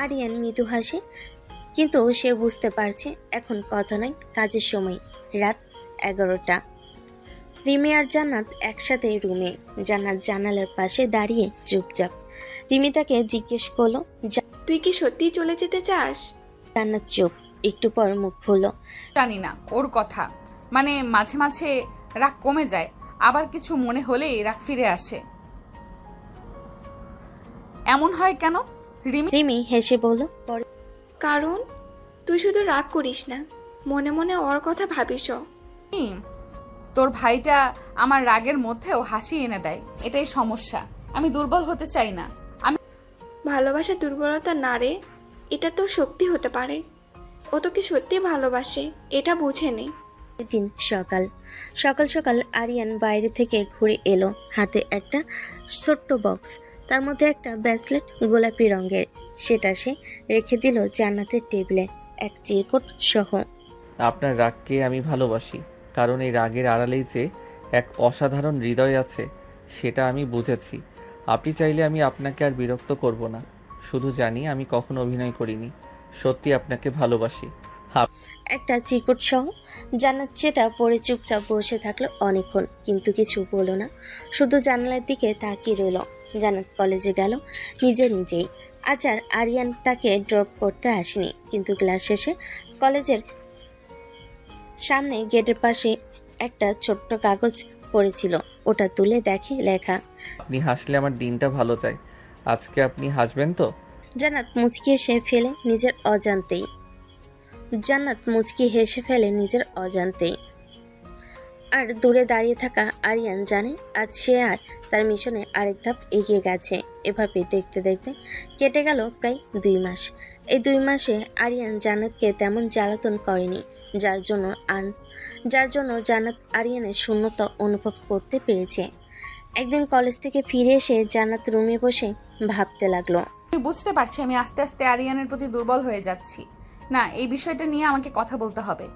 আরিয়ান মৃদু হাসে, কিন্তু সে বুঝতে পারছে এখন কথা নয়, কাজের সময়। রাত 11টা। রিমি আর জান্নাত একসাথে রুমে। জান্নাত জানালার পাশে দাঁড়িয়ে চুপচাপ। রিমি তাকে জিজ্ঞেস করলো,
তুই কি সত্যিই চলে যেতে চাস?
জান্নাত চুপ, একটু পর মুখ খুলল,
জানি না, ওর কথা মানে মাঝে মাঝে রাগ কমে যায়, আবার কিছু মনে হলেই রাগ ফিরে আসে। এমন হয় কেন?
রিমি হেসে বলল,
কারণ তুই শুধু রাগ করিস না, মনে মনে ওর কথা ভাবিস।
তোর ভাইটা আমার রাগের মধ্যেও হাসি এনে দেয়, এটাই সমস্যা। আমি দুর্বল হতে চাই না।
ভালোবাসা দুর্বলতা না রে, এটা তোর শক্তি হতে পারে। ও তোকে সত্যি ভালোবাসে, এটা বুঝে নে।
দিন সকাল সকাল সকাল আরিয়ান বাইরে থেকে ঘুরে এলো, হাতে একটা ছোট্ট বক্স, তার মধ্যে একটা ব্রেসলেট গোলাপি রঙের। সেটা সে রেখে দিল জান্নাতের টেবিলে এক চিরকুট সহ।
আপনার রাগকে আমি ভালোবাসি, কারণ এই রাগের আড়ালেই যে এক অসাধারণ হৃদয় আছে সেটা আমি বুঝেছি। আপনি চাইলে আমি আপনাকে আর বিরক্ত করব না। শুধু জানি আমি কখনো অভিনয় করিনি, সত্যি আপনাকে ভালোবাসি।
একটা চিরকুট সহ। জান্নাত যেটা পরে চুপচাপ বসে থাকলো অনেকক্ষণ, কিন্তু কিছু বলল না, শুধু জানালার দিকে তাকিয়ে রইল। জান্নাত কলেজে গেল নিজেই। আজ আর আরিয়ান তাকে ড্রপ করতে আসেনি, কিন্তু ক্লাস শেষে কলেজের সামনে গেটের পাশে একটা ছোট্ট কাগজ পড়েছিল, ওটা তুলে দেখে লেখা।
আপনি হাসলে আমার দিনটা ভালো যায়। আজকে আপনি হাসবেন তো?
জান্নাত মুচকি হেসে ফেলে নিজের অজান্তেই। আর দূরে দাঁড়িয়ে থাকা আরিয়ান জানে আজ সে আর তার মিশনে আরেক ধাপ এগিয়ে গেছে। এভাবে দেখতে দেখতে কেটে গেল প্রায় 2 মাস। এই 2 মাসে আরিয়ান জান্নাতকে তেমন জ্বালাতন করেনি, যার জন্য জান্নাত আরিয়ানের শূন্যতা অনুভব করতে পেরেছে। একদিন কলেজ থেকে ফিরে এসে জান্নাত রুমে বসে ভাবতে লাগলো।
আমি বুঝতে পারছি আমি আস্তে আস্তে আরিয়ানের প্রতি দুর্বল হয়ে যাচ্ছি। না, এই বিষয়টা নিয়ে আমাকে কথা বলতে হবে।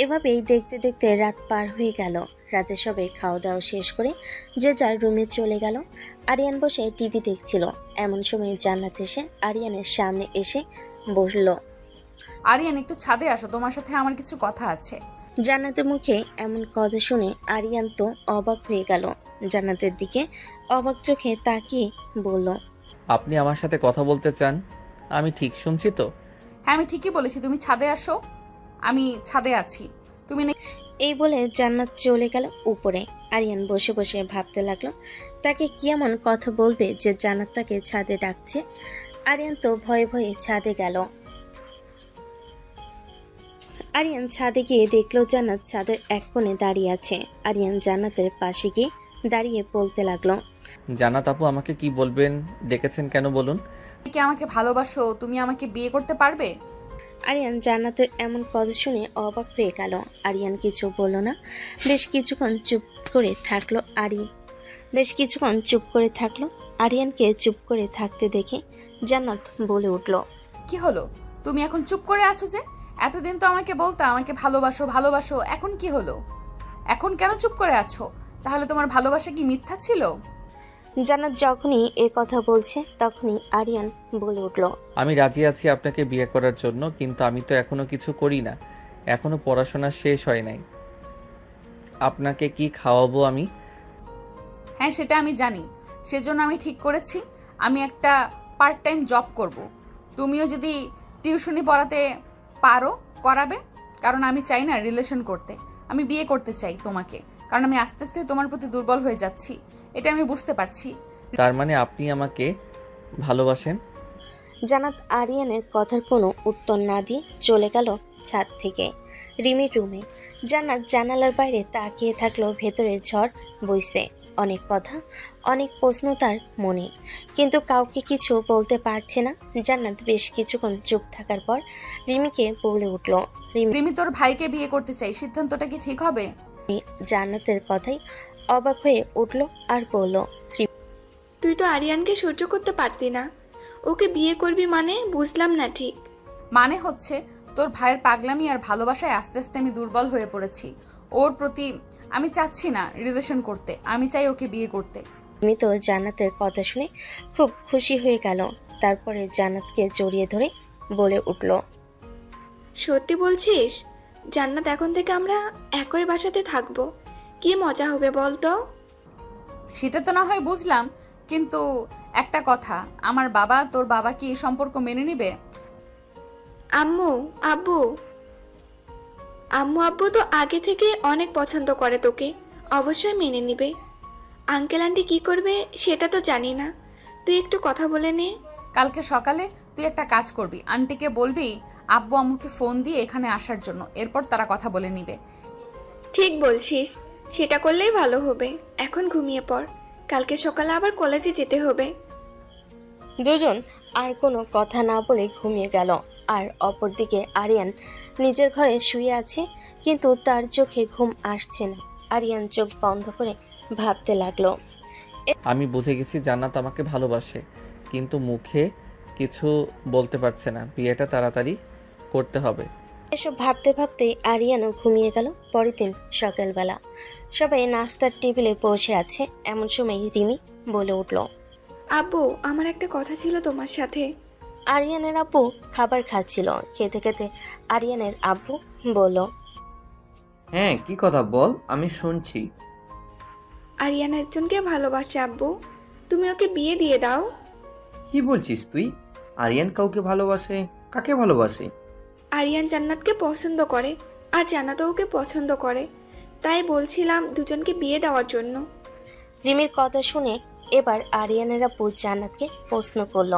এভাবেই দেখতে দেখতে রাত পার হয়ে গেল। রাতে সবাই খাওয়া দাওয়া শেষ করে যে যার রুমে চলে গেল। আরিয়ান বসে টিভি দেখছিল। এমন সময় জান্নাত এসে আরিয়ানের সামনে এসে বসল।
আরিয়ান, একটু ছাদে আসো, তোমার সাথে আমার কিছু কথা আছে।
জান্নাতের মুখে এমন কথা শুনে আরিয়ান তো অবাক হয়ে গেল। জান্নাতের দিকে অবাক চোখে তাকিয়ে বলল,
আপনি আমার সাথে কথা বলতে চান? আমি ঠিক শুনছি তো?
হ্যাঁ, আমি ঠিকই বলেছি, তুমি ছাদে আসো। আমি ছাদে আছি, তুমি
এই বলে জান্নাত চলে গেল উপরে। আরিয়ান বসে বসে ভাবতে লাগলো তাকে কি এমন কথা বলবে যে জান্নাত তাকে ছাদে ডাকছে। আরিয়ান তো ভয়ে ভয়ে ছাদে গেল। আরিয়ান ছাদে গিয়ে দেখলো জান্নাত ছাদের এক কোণে দাঁড়িয়ে আছে। আরিয়ান জান্নাতের পাশে গিয়ে দাঁড়িয়ে বলতে লাগলো,
জান্নাত আপু, আমাকে কি বলবেন? ডেকেছেন কেন বলুন?
কি আমাকে ভালোবাসো? তুমি আমাকে বিয়ে করতে পারবে?
আরিয়ান জান্নাতের এমন কথা শুনে অবাক হয়ে গেল। আরিয়ান কিছু বলল না। বেশ কিছুক্ষণ চুপ করে থাকলো। আরিয়ানকে চুপ করে থাকতে দেখে জান্নাত বলে উঠল,
কি হলো? তুমি এখন চুপ করে আছো যে? এতদিন তো আমাকে বলতা আমাকে ভালোবাসো ভালোবাসো, এখন কি হলো? এখন কেন চুপ করে আছো? তাহলে তোমার ভালোবাসা কি মিথ্যা ছিল?
জান্নাত যখনই এ কথা বলছে তখনই আরিয়ান বলে উঠল,
আমি রাজি আছি আপনাকে বিয়ে করার জন্য, কিন্তু আমি তো এখনো কিছু করি না, এখনো পড়াশোনা শেষ হয় নাই। আপনাকে কি খাওয়াবো আমি?
হ্যাঁ, সেটা আমি জানি। সেজন্য আমি ঠিক করেছি আমি একটা পার্ট টাইম জব করব। তুমিও যদি টিউশনি পড়াতে পারো করাবে, কারণ আমি চাই না রিলেশন করতে। আমি বিয়ে করতে চাই তোমাকে, কারণ আমি আস্তে আস্তে তোমার প্রতি দুর্বল হয়ে যাচ্ছি, এটা আমি বুঝতে পারছি।
তার মানে আপনি আমাকে ভালোবাসেন?
জান্নাত আরিয়ানের কথার কোনো উত্তর না দিয়ে চলে গেল ছাদ থেকে রিমির রুমে। জান্নাত জানালার বাইরে তাকিয়ে থাকলো। ভেতরে ঝড় বইছে, অনেক কথা, অনেক প্রশ্ন তার মনে, কিন্তু কাউকে কিছু বলতে পারছে না। জান্নাত বেশ কিছুক্ষণ চুপ থাকার পর রিমিকে বলে উঠল,
রিমি, তোর ভাইকে বিয়ে করতে চাই, সিদ্ধান্তটা কি ঠিক হবে?
জান্নাতের কথাই অবাক হয়ে উঠল আর বলল,
তুই তো আরিয়ানকে সহ্য করতে পারতি না, ওকে বিয়ে করবি মানে বুঝলাম না ঠিক।
মানে হচ্ছে তোর ভাইয়ের পাগলামি আর ভালোবাসায় আস্তে আস্তে আমি দুর্বল হয়ে পড়েছি। ওর প্রতি আমি চাচ্ছি না রিলেশন করতে, আমি চাই ওকে বিয়ে করতে।
রিমি তো জান্নাতের কথা শুনে খুব খুশি হয়ে গেল। তারপরে জান্নাতকে জড়িয়ে ধরে বলে উঠল,
সত্যি বলছিস? জান্নাত, এখন থেকে আমরা একই বাসাতে থাকবো, কি মজা হবে বলতো?
সেটা তো না হয় বুঝলাম, কিন্তু একটা কথা, আমার বাবা তোর বাবা কি এই সম্পর্ক মেনে নিবে?
আম্মু আব্বু তো আগে থেকে অনেক পছন্দ করে তোকে, অবশ্যই মেনে নিবে। আঙ্কেল আন্টি কি করবে সেটা তো জানি না, তুই একটু কথা বলে নে।
কালকে সকালে তুই একটা কাজ করবি, আন্টিকে বলবি আব্বু আম্মুকে ফোন দিয়ে এখানে আসার জন্য, এরপর তারা কথা বলে নিবে।
ঠিক বলছিস, সেটা করলেই ভালো হবে। এখন ঘুমিয়ে পড়, কালকে সকালে আবার কলেজে যেতে হবে।
দুজন আর কোনো কথা না বলে ঘুমিয়ে গেল। আর অপরদিকে আরিয়ান নিজের ঘরে শুয়ে আছে, কিন্তু তার চোখে ঘুম আসছে না। আরিয়ান চোখ বন্ধ করে ভাবতে লাগলো।
আমি বুঝে গেছি জান্নাত আমাকে ভালোবাসে, কিন্তু মুখে কিছু বলতে পারছে না। বিয়েটা তাড়াতাড়ি করতে হবে।
এসব ভাবতে ভাবতে আরিয়ানও ঘুমিয়ে গেল। পরের দিন সকালবেলা সবাই নাস্তার টেবিলে বসে আছে, এমন সময় রিমি বলে উঠল।
আব্বু, আমার একটা কথা ছিল তোমার সাথে।
আরিয়ানের আব্বু খাবার খাচ্ছিল। খেতে খেতে আরিয়ানের আব্বু বলল,
হ্যাঁ, কি কথা বল, আমি শুনছি।
আরিয়ান একজনকে ভালোবাসে আব্বু, তুমি ওকে বিয়ে দিয়ে দাও।
কি বলছিস তুই? আরিয়ান কাউকে ভালোবাসে? কাকে ভালোবাসে?
আরিয়ান জান্নাতকে পছন্দ করে, আর জান্নাতও ওকে পছন্দ করে, তাই বলছিলাম দুজনকে বিয়ে দেওয়ার জন্য।
রিমির কথা শুনে এবার আরিয়ানের আব্বু জান্নাতকে প্রশ্ন করল।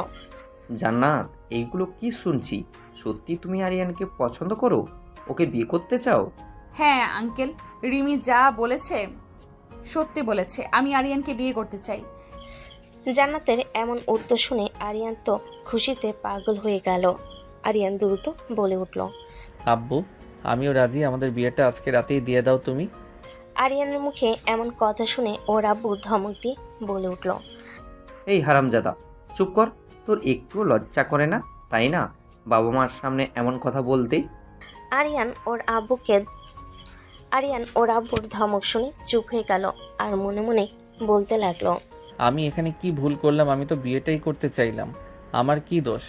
জান্নাত, এইগুলো কি শুনছি? সত্যি তুমি আরিয়ানকে পছন্দ করো? ওকে বিয়ে করতে চাও?
হ্যাঁ আঙ্কেল, রিমি যা বলেছে সত্যি বলেছে। আমি আরিয়ানকে বিয়ে করতে চাই।
জান্নাতের এমন উত্তর শুনে আরিয়ান তো খুশিতে পাগল হয়ে গেল। আরিয়ান দ্রুত বলে উঠল,
আব্বু, আমিও রাজি, আমাদের বিয়েটা আজকে রাতেই দিয়ে দাও তুমি।
আরিয়ানের মুখে এমন কথা শুনে ওর আব্বু ধমক দিয়ে বলে উঠল,
এই হারামজাদা, চুপ কর। তোর একটু লজ্জা করে না, তাই না, বাবা মার সামনে এমন কথা বলতে?
আরিয়ান ওর আব্বুর ধমক শুনে চুপ হয়ে গেল আর মনে মনে বলতে লাগলো,
আমি এখানে কি ভুল করলাম? আমি তো বিয়েটাই করতে চাইলাম, আমার কি দোষ?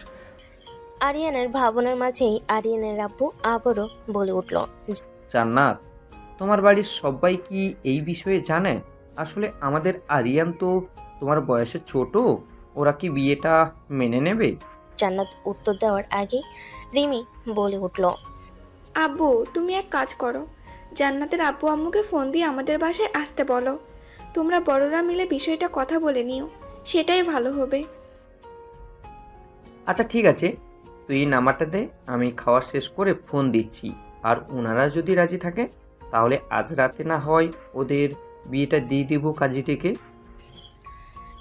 আরিয়ানের ভাবনার মাঝেই আরিয়ানের আব্বু আবারও বলে উঠল,
জান্নাত, তোমার বাড়ির সবাই কি এই বিষয়ে জানে? আসলে আমাদের আরিয়ান তো তোমার বয়সে ছোট, ওরা কি বিয়েটা মেনে নেবে?
জান্নাত উত্তর দেওয়ার আগে রিমি বলে উঠল,
আব্বু, তুমি এক কাজ করো, জান্নাতের আব্বু আম্মুকে ফোন দিয়ে আমাদের বাসায় আসতে বলো। তোমরা বড়রা মিলে বিষয়টা কথা বলে নিও, সেটাই ভালো হবে।
আচ্ছা ঠিক আছে, তুই এই নাম্বারটা দে, আমি খাওয়া শেষ করে ফোন দিচ্ছি। আর ওনারা যদি রাজি থাকে তাহলে আজ রাতে না হয় ওদের বিয়েটা দিয়ে দিব কাজীটিকে।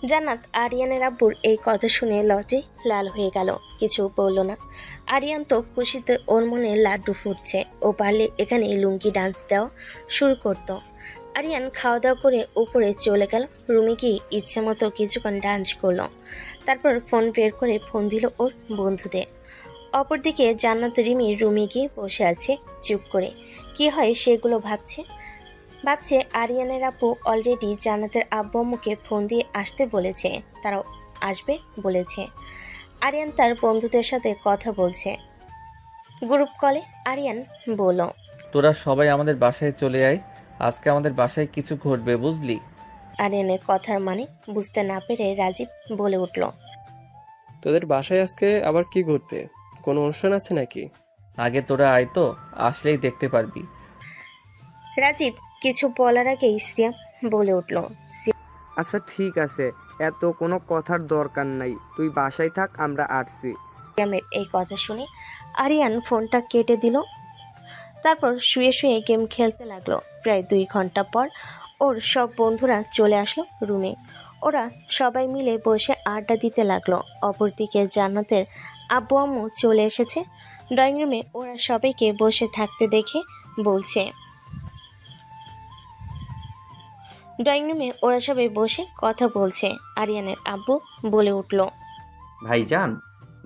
জান্নাত আরিয়ানের আব্বুর এই কথা শুনে লজ্জে লাল হয়ে গেল, কিছু বলল না। আরিয়ান তো খুশিতে ওর মনে লাড্ডু ফুটছে, ও পারলে এখানে লুঙ্গি ডান্স দেওয়া শুরু করত। আরিয়ান খাওয়া দাওয়া করে উপরে চলে গেল। রুমে গিয়ে ইচ্ছে মতো কিছুক্ষণ ডান্স করলো, তারপর ফোন বের করে ফোন দিল ওর বন্ধুদের। অপরদিকে জান্নাত রিমি রুমে গিয়ে বসে আছে চুপ করে, কি হয় সেগুলো ভাবছে। আরিয়ানের আব্বু অলরেডি জান্নাতের আব্বু আম্মুকে ফোন দিয়ে আসতে বলেছে, তারাও আসবে বলেছে। আরিয়ান তার বন্ধুদের সাথে কথা বলছে গ্রুপ কলে। আরিয়ান বলল,
তোরা সবাই আমাদের বাসায় চলে আয়, আজকে আমাদের বাসায় কিছু ঘটবে, বুঝলি?
আরিয়ানের কথার মানে বুঝতে না পেরে রাজীব বলে উঠল,
তোদের বাসায় আজকে আবার কি ঘটবে? কোনো অনুষ্ঠান আছে নাকি?
আগে তোরা আয় তো, আসলেই দেখতে পারবি।
রাজীব কিছু বলার আগেই সিয়াম বলে উঠল,
আচ্ছা ঠিক আছে, এত কোনো কথার দরকার নাই, তুই বাসায় থাক, আমরা আসছি।
সিয়ামের এই কথা শুনে আরিয়ান ফোনটা কেটে দিল, তারপর শুয়ে শুয়ে গেম খেলতে লাগলো। প্রায় 2 ঘন্টা পর ওর সব বন্ধুরা চলে আসলো রুমে। ওরা সবাই মিলে বসে আড্ডা দিতে লাগলো। অপরদিকে জান্নাতের আব্বু আম্মু চলে এসেছে ড্রয়িং রুমে। ওরা সবাইকে বসে থাকতে দেখে বলছে, ড্রয়িং রুমে ওরা সবাই বসে কথা বলছে। আরিয়ানের আব্বু বলে উঠল,
ভাইজান,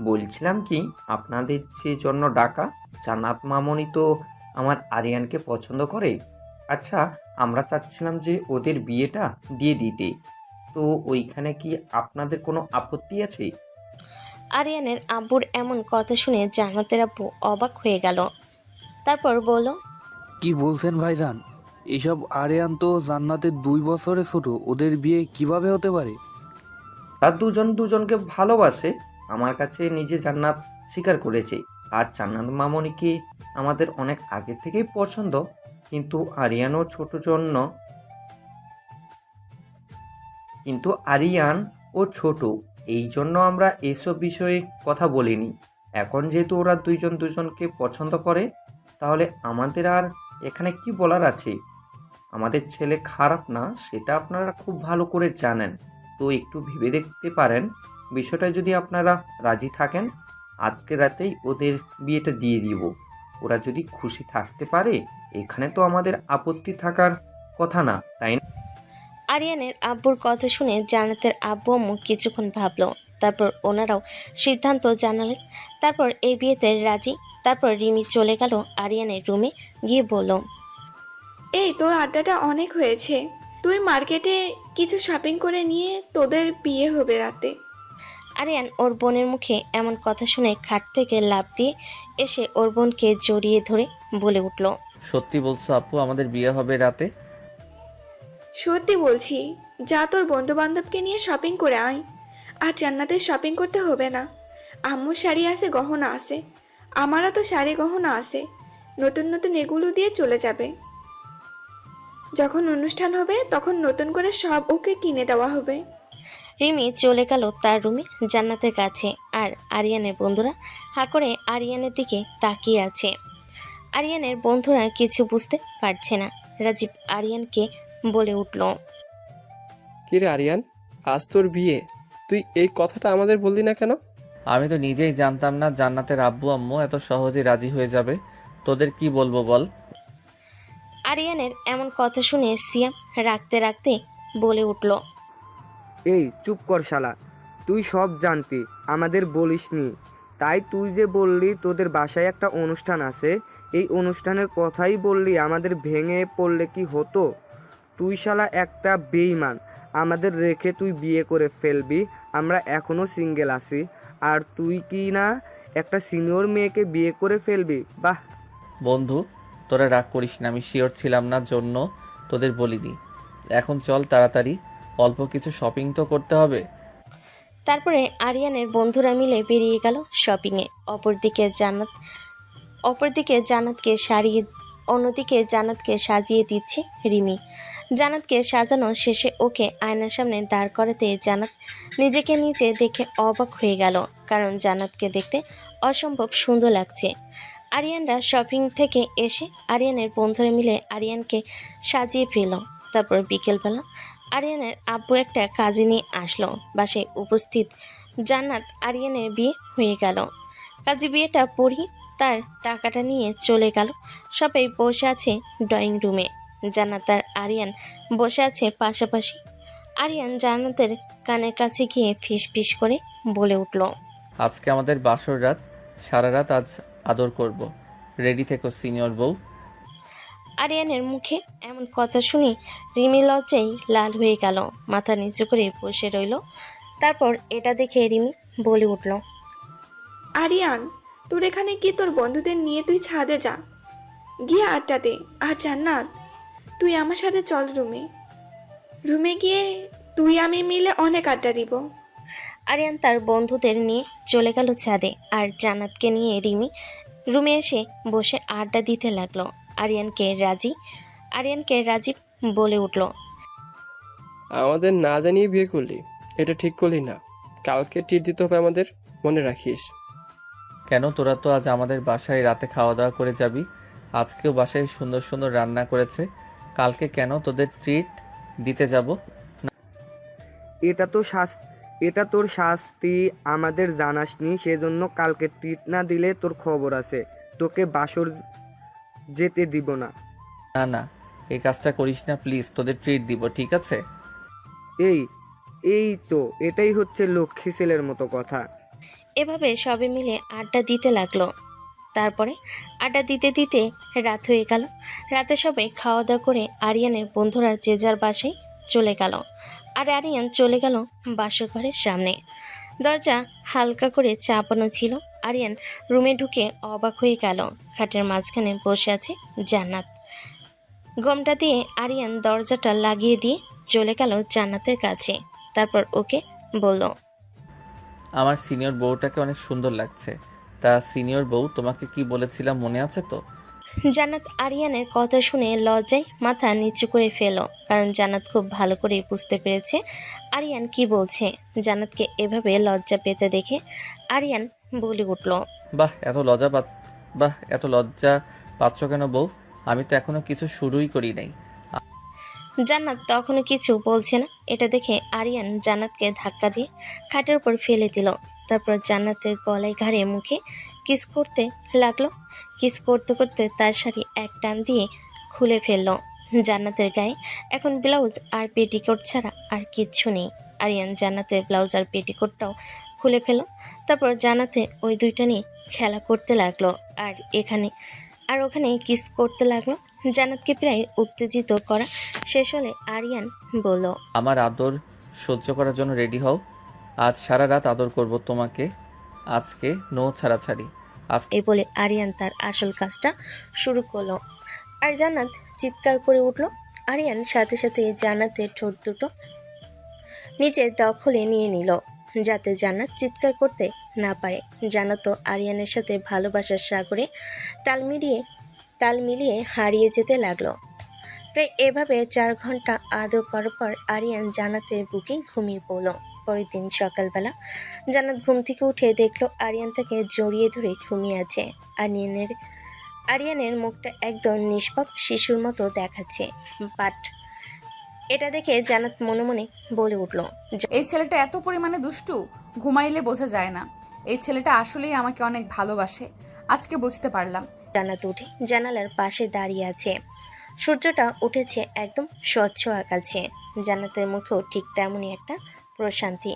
বলছিলাম কি, আপনাদের যে জন্য ডাকা, জান্নাত মামনি তো আমার আরিয়ানকে পছন্দ করে। আচ্ছা, আমরা চাচ্ছিলাম যে ওদের বিয়েটা দিয়ে দিতে, তো ওইখানে কি আপনাদের কোনো আপত্তি আছে?
আরিয়ানের আব্বুর এমন কথা শুনে জান্নাতের আব্বু অবাক হয়ে গেল, তারপর বলল,
কি বলছেন ভাইজান? এসব আরিয়ান তো জান্নাতের 2 বছরে ছোট, ওদের বিয়ে কিভাবে হতে পারে?
তার দুজন দুজনকে ভালোবাসে, আমার কাছে নিজে জান্নাত স্বীকার করেছে। আর জান্নাত মামনিকে আমাদের অনেক আগে থেকেই পছন্দ, কিন্তু আরিয়ানও ছোট জন্য আরিয়ান ও ছোট, এই জন্য আমরা এসব বিষয়ে কথা বলিনি। এখন যেহেতু ওরা দুইজন দুজনকে পছন্দ করে, তাহলে আমাদের আর এখানে কি বলার আছে? আমাদের ছেলে খারাপ না, সেটা আপনারা খুব ভালো করে জানেন, তো একটু ভেবে দেখতে পারেন বিষয়টা যদি আপনারা রাজি থাকেন, আজকে রাতেই ওদের বিয়েটা দিয়ে দিব। ওরা যদি খুশি থাকতে পারে, এখানে তো আমাদের আপত্তি থাকার কথা না, তাই না?
আরিয়ানের আব্বুর কথা শুনে জান্নাতের আব্বু আম্মু কিছুক্ষণ ভাবলো, তারপর ওনারাও সিদ্ধান্ত জানালেন। তারপর এই বিয়েতে রাজি। তারপর রিমি চলে গেল আরিয়ানের রুমে গিয়ে বলল,
এই তোর আড্ডাটা অনেক হয়েছে, তুই মার্কেটে কিছু শপিং করে নিয়ে তোদের বিয়ে হবে রাতে।
আরিয়ান ওর বোনের মুখে এমন কথা শুনে খাট থেকে লাফ দিয়ে এসে ওর বোনকে জড়িয়ে ধরে বলে উঠল,
সত্যি বলছো আপু, আমাদের বিয়ে হবে রাতে?
সত্যি বলছি, যা তোর বন্ধু বান্ধবকে নিয়ে শপিং করে আয়। আর জান্নাতের শপিং করতে হবে না, আম্মুর শাড়ি আছে, গহনা আছে, আমারও তো শাড়ি গহনা আছে, নতুন নতুন এগুলো দিয়ে চলে যাবে। যখন অনুষ্ঠান হবে তখন নতুন করে সব ওকে কিনে দেওয়া হবে।
রিমি চলে গেল তার রুমে জান্নাতের কাছে। আর আরিয়ানের বন্ধুরা হা করে আরিয়ানের দিকে তাকিয়ে আছে। আরিয়ানের বন্ধুরা কিছু বুঝতে পারছে না। রাজীব আরিয়ানকে বলে উঠল,
কিরে আরিয়ান, আজ তোর বিয়ে, তুই এই কথাটা আমাদের বললি না কেন?
আমি তো নিজেই জানতাম না জান্নাতের আব্বু আম্মু এত সহজে রাজি হয়ে যাবে। তোদের কি বলবো বল?
আরিয়ানের এমন কথা শুনে সিয়াম রাখতে রাখতে বলে উঠল,
এই চুপ কর শালা, তুই সব জানতি, আমাদের বলিসনি। তাই তুই যে বললি তোদের বাসায় একটা অনুষ্ঠান আছে, এই অনুষ্ঠানের কথাই বললি, আমাদের ভেঙে পড়লে কি হতো? তুই শালা একটা বেঈমান, আমাদের রেখে তুই বিয়ে করে ফেলবি। আমরা এখনো সিঙ্গেল আছি, আর তুই কি না একটা সিনিয়র মেয়েকে বিয়ে করে ফেলবি? বাহ!
বন্ধু, তোরা রাগ করিস না, আমি শিওর ছিলাম না জন্য তোদের বলিনি। এখন চল তাড়াতাড়ি, অল্প কিছু শপিং তো করতে হবে।
তারপরে আরিয়ানের বন্ধুরা মিলে বেরিয়ে গেল শপিংয়ে। অন্যদিকে জান্নাতকে সাজিয়ে দিচ্ছে রিমি। জান্নাতকে সাজানো শেষে ওকে আয়নার সামনে দাঁড় করাতে জান্নাত নিজেকে নিজে দেখে অবাক হয়ে গেল, কারণ জান্নাতকে দেখতে অসম্ভব সুন্দর লাগছে। আরিয়ানরা শপিং থেকে এসে আরিয়ানের বন্ধুরা মিলে আরিয়ানকে সাজিয়ে ফেল। তারপর বিকেলবেলা আরিয়ানের আব্বু একটা কাজে নিয়ে আসলো। বাসায় উপস্থিত জান্নাত আরিয়ানের বিয়ে হয়ে গেল। কাজে বিয়েটা পড়ি তার টাকাটা নিয়ে চলে গেল। সবাই বসে আছে ড্রয়িং রুমে। জান্নাত আর আরিয়ান বসে আছে পাশাপাশি। আরিয়ান জান্নাতের কানের কাছে গিয়ে ফিস ফিস করে বলে উঠল,
আজকে আমাদের বাসর রাত, সারা রাত আজ আদর করব। রেডি থেকো সিনিয়র বউ।
আরিয়ানের মুখে এমন কথা শুনে রিমি লজ্জায় লাল হয়ে গেল, মাথা নিচু করে বসে রইল। তারপর এটা দেখে রিমি বলে উঠল,
আরিয়ান, তোর এখানে কি? তোর বন্ধুদের নিয়ে তুই ছাদে যা, গিয়ে আড্ডা দে। আর জান্নাত, তুই আমার সাথে চল রুমে গিয়ে তুই আমি মিলে অনেক আড্ডা দিব।
আরিয়ান তার বন্ধুদের নিয়ে চলে গেল ছাদে। আর জান্নাতকে নিয়ে রিমি রুমে এসে বসে আড্ডা দিতে লাগলো। আরিয়ানকে রাজীব বলে উঠল,
আমাদের না জানিয়ে বিয়ে করলি, এটা ঠিক করলি না। কালকে ট্রিট দিতে হবে আমাদের, মনে রাখিস।
কেন, তোরা তো আজ আমাদের বাসায় রাতে খাওয়া দাওয়া করে যাবি। আজকেও বাসায় সুন্দর সুন্দর রান্না করেছে, কালকে কেন তোদের ট্রিট দিতে যাব?
এটা তোর শাস্তি, আমাদের জানাসনি, সেজন্য কালকে ট্রিট না দিলে তোর খবর আছে, তোকে বাসর যেতে দিব না।
না না, এই কাজটা করিস না প্লিজ, তোদের ট্রিট দিব, ঠিক আছে?
এই তো এটাই হচ্ছে লক্ষ্মী ছেলের মতো কথা।
এভাবে সবে মিলে আড্ডা দিতে লাগলো। তারপরে আড্ডা দিতে দিতে রাত হয়ে গেল। রাতে সবাই খাওয়া দাওয়া করে আরিয়ানের বন্ধুরা যে যার বাসায় চলে গেল। আর আরিয়ান চলে গেল বাসর ঘরের সামনে। দরজা হালকা করে চাপানো ছিল। আরিয়ান রুমে ঢুকে অবাক হয়ে গেল, খাটের মাঝখানে বসে আছে জান্নাত। গমটা দিয়ে আরিয়ান দরজাটা লাগিয়ে দিয়ে চলে গেল জান্নাতের কাছে। তারপর ওকে বলল,
আমার সিনিয়র বউটাকে অনেক সুন্দর লাগছে। তা সিনিয়র বউ, তোমাকে কি বলেছিলাম মনে আছে তো?
জান্নাত আরিয়ানের কথা শুনে লজ্জায় মাথা নিচু করে ফেল, কারণ জান্নাত খুব ভালো করে বুঝতে পেরেছে আরিয়ান কি বলছে। জান্নাতকে এভাবে লজ্জা পেতে দেখে আরিয়ান বলে উঠল,
বাহ এত লজ্জা পাচ্ছ কেন বউ? আমি তো এখনো কিছু শুরুই করি নাই।
জান্নাত তখনও কিছু বলছে না। এটা দেখে আরিয়ান জান্নাতকে ধাক্কা দিয়ে খাটের উপর ফেলে দিল। তারপর জান্নাতের গলায় ঘাড়ে মুখে কিস করতে লাগলো। কিস করতে করতে তার শাড়ি এক টান দিয়ে খুলে ফেললো। জান্নাতের গায়ে এখন ব্লাউজ আর পেটিকোট ছাড়া আর কিচ্ছু নেই। আরিয়ান জান্নাতের ব্লাউজ আর পেটিকোটটাও খুলে ফেললো। তারপর জান্নাতে ওই দুইটা নিয়ে খেলা করতে লাগলো আর ওখানে কিস করতে লাগলো। জান্নাতকে প্রায় উত্তেজিত করা শেষ হলে আরিয়ান বলল,
আমার আদর সহ্য করার জন্য রেডি হও। আজ সারা রাত আদর করব তোমাকে। আজকে নো ছাড়াছাড়ি।
এই বলে আরিয়ান তার আসল কাজটা শুরু করলো। আর জান্নাত চিৎকার করে উঠল। আরিয়ান সাথে সাথে জান্নাতের ঠোঁট দুটো নিজের দখলে নিয়ে নিল, যাতে জান্নাত চিৎকার করতে না পারে। জান্নাত তো আরিয়ানের সাথে ভালোবাসার সাগরে তাল মিলিয়ে হারিয়ে যেতে লাগলো। প্রায় এভাবে 4 ঘন্টা আদর করার পর আরিয়ান জান্নাতের বুকে ঘুমিয়ে পড়ল। পরের দিন সকালবেলা জান্নাত ঘুম থেকে উঠে দেখলো আরিয়ান তাকে জড়িয়ে ধরে ঘুমিয়ে আছে। আরিয়ানের মুখটা একদম নিষ্পাপ শিশুর মতো দেখাচ্ছে। বাট এটা দেখে জান্নাত মনে মনে বলে উঠল,
এই ছেলেটা এত পরিমাণে দুষ্টু, ঘুমাইলে বোঝা যায় না। এই ছেলেটা আসলেই আমাকে অনেক ভালোবাসে, আজকে বুঝতে পারলাম।
জান্নাত উঠে জানালার পাশে দাঁড়িয়ে আছে। সূর্যটা উঠেছে একদম স্বচ্ছ আকাশে। জান্নাতের মুখেও ঠিক তেমনই একটা প্রশান্তি।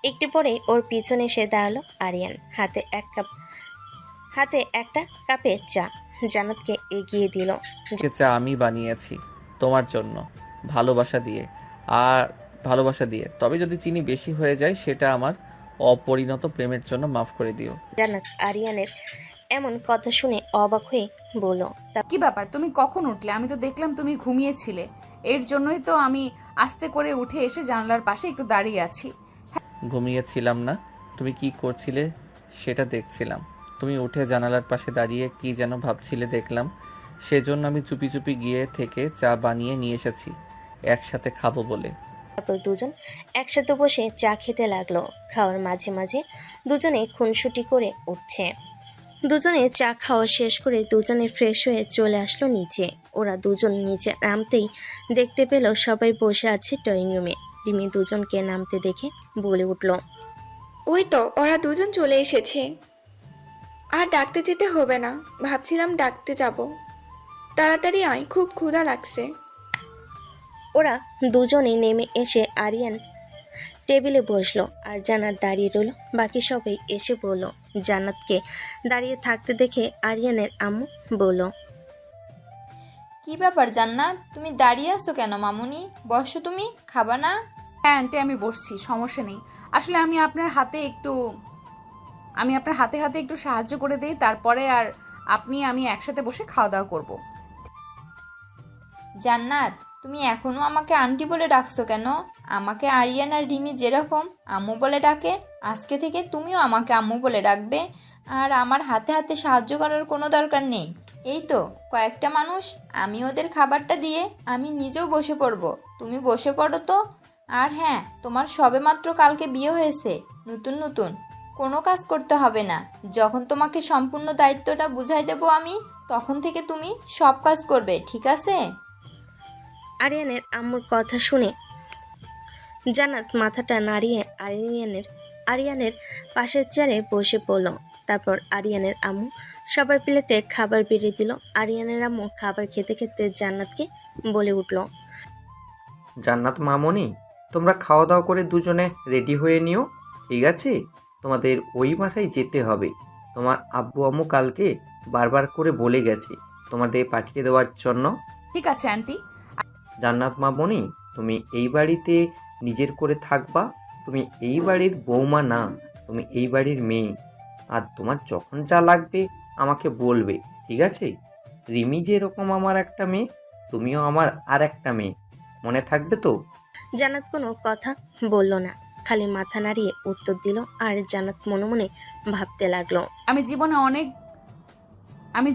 একটু পরে ওর পিছনে এসে দাঁড়ালো আরিয়ান, হাতে একটা কাপে চা জান্নাতকে এগিয়ে দিল।
চা আমি বানিয়েছি তোমার জন্য, ভালোবাসা দিয়ে। তবে যদি চিনি বেশি হয়ে যায় সেটা আমার অপরিণত প্রেমের জন্য মাফ করে দিও।
জান্নাত আরিয়ানের এমন কথা শুনে অবাক হয়ে বলল,
কি ব্যাপার, তুমি কখন উঠলে? আমি তো দেখলাম তুমি ঘুমিয়েছিলে। এর জন্যই তো আমি আস্তে করে উঠে এসে জানলার পাশে একটু দাঁড়িয়ে আছি।
ঘুমিয়েছিলাম না, তুমি কি করছিলে সেটা দেখছিলাম। তুমি উঠে জানালার পাশে দাঁড়িয়ে কি যেন ভাবছিলে দেখলাম, সেজন্য আমি চুপি চুপি গিয়ে থেকে চা বানিয়ে নিয়ে এসেছি একসাথে খাবো বলে।
তারপর দুজন একসাথে বসে চা খেতে লাগলো। খাওয়ার মাঝে মাঝে দুজনে খুনসুটি করে উঠছে। দুজনে চা খাওয়া শেষ করে দুজনে ফ্রেশ হয়ে চলে আসলো নিচে। ওরা দুজন নিচে নামতেই দেখতে পেল সবাই বসে আছে ড্রয়িং রুমে। রিমি দুজনকে নামতে দেখে বলে উঠল,
ওই তো ওরা দুজন চলে এসেছে। আর ডাকতে যেতে হবে না, ভাবছিলাম ডাকতে যাব। তাড়াতাড়ি আয়, খুব ক্ষুধা লাগছে।
ওরা দুজনে নেমে এসে আরিয়ান টেবিলে বসলো আর জান্নাত দাঁড়িয়ে রইল। বাকি সবাই এসে বলল। জান্নাতকে দাঁড়িয়ে থাকতে দেখে আরিয়ানের আম্মু বলল,
কি ব্যাপার জান্নাত, তুমি দাঁড়িয়ে আছো কেন? মামুনি বসো, তুমি খাবা না?
হ্যাঁ আন্টি, আমি বসছি, সমস্যা নেই। আসলে আমি আপনার হাতে হাতে একটু সাহায্য করে দেই, তারপরে আর আমি একসাথে বসে খাওয়া দাওয়া করবো।
জান্নাত, তুমি এখনো আমাকে আন্টি বলে ডাকছো কেন? আমাকে আরিয়ান আর রিমি যেরকম আম্মু বলে ডাকে, আজকে থেকে তুমিও আমাকে আম্মু বলে ডাকবে। আর আমার হাতে হাতে সাহায্য করার কোনো দরকার নেই। এই তো কয়েকটা মানুষ, আমি ওদের খাবারটা দিয়ে আমি নিজেও বসে পড়বো। তুমি বসে পড়ো তো। আর হ্যাঁ, তোমার সবেমাত্র কালকে বিয়ে হয়েছে, নতুন কোনো কাজ করতে হবে না। যখন তোমাকে সম্পূর্ণ দায়িত্বটা বুঝাই দেবো আমি, তখন থেকে তুমি সব কাজ করবে, ঠিক আছে?
আরিয়ানের আম্মুর কথা শুনে জান্নাত মাথাটা নাড়িয়ে আরিয়ানের পাশের চেয়ারে বসে পড়ল। তারপর আরিয়ানের আম্মু সবার প্লেটে খাবার বেড়ে দিল। আরিয়ানের আম্মু খাবার খেতে খেতে জান্নাতকে বলে উঠল,
জান্নাত মামনি, তোমরা খাওয়া দাওয়া করে দুজনে রেডি হয়ে নিও, ঠিক আছে? তোমাদের ওই বাসায় যেতে হবে। তোমার আব্বু আম্মু কালকে বারবার করে বলে গেছে তোমাদের পাঠিয়ে দেওয়ার জন্য।
ঠিক আছে আন্টি।
জান্নাত মামনি, তুমি এই বাড়িতে নিজের করে থাকবা। তুমি এই বাড়ির বৌমা না, তুমি এই বাড়ির মেয়ে। আর তোমার যখন যা লাগবে আমাকে বলবে, ঠিক আছে? রিমি যেরকম আমার একটা মেয়ে, তুমিও আমার আর একটা মেয়ে, মনে থাকবে তো?
জান্নাত কোনো কথা বলল না, খালি মাথা নাড়িয়ে উত্তর দিল। আর জান্নাত মনে মনে ভাবতে লাগলো,
আমি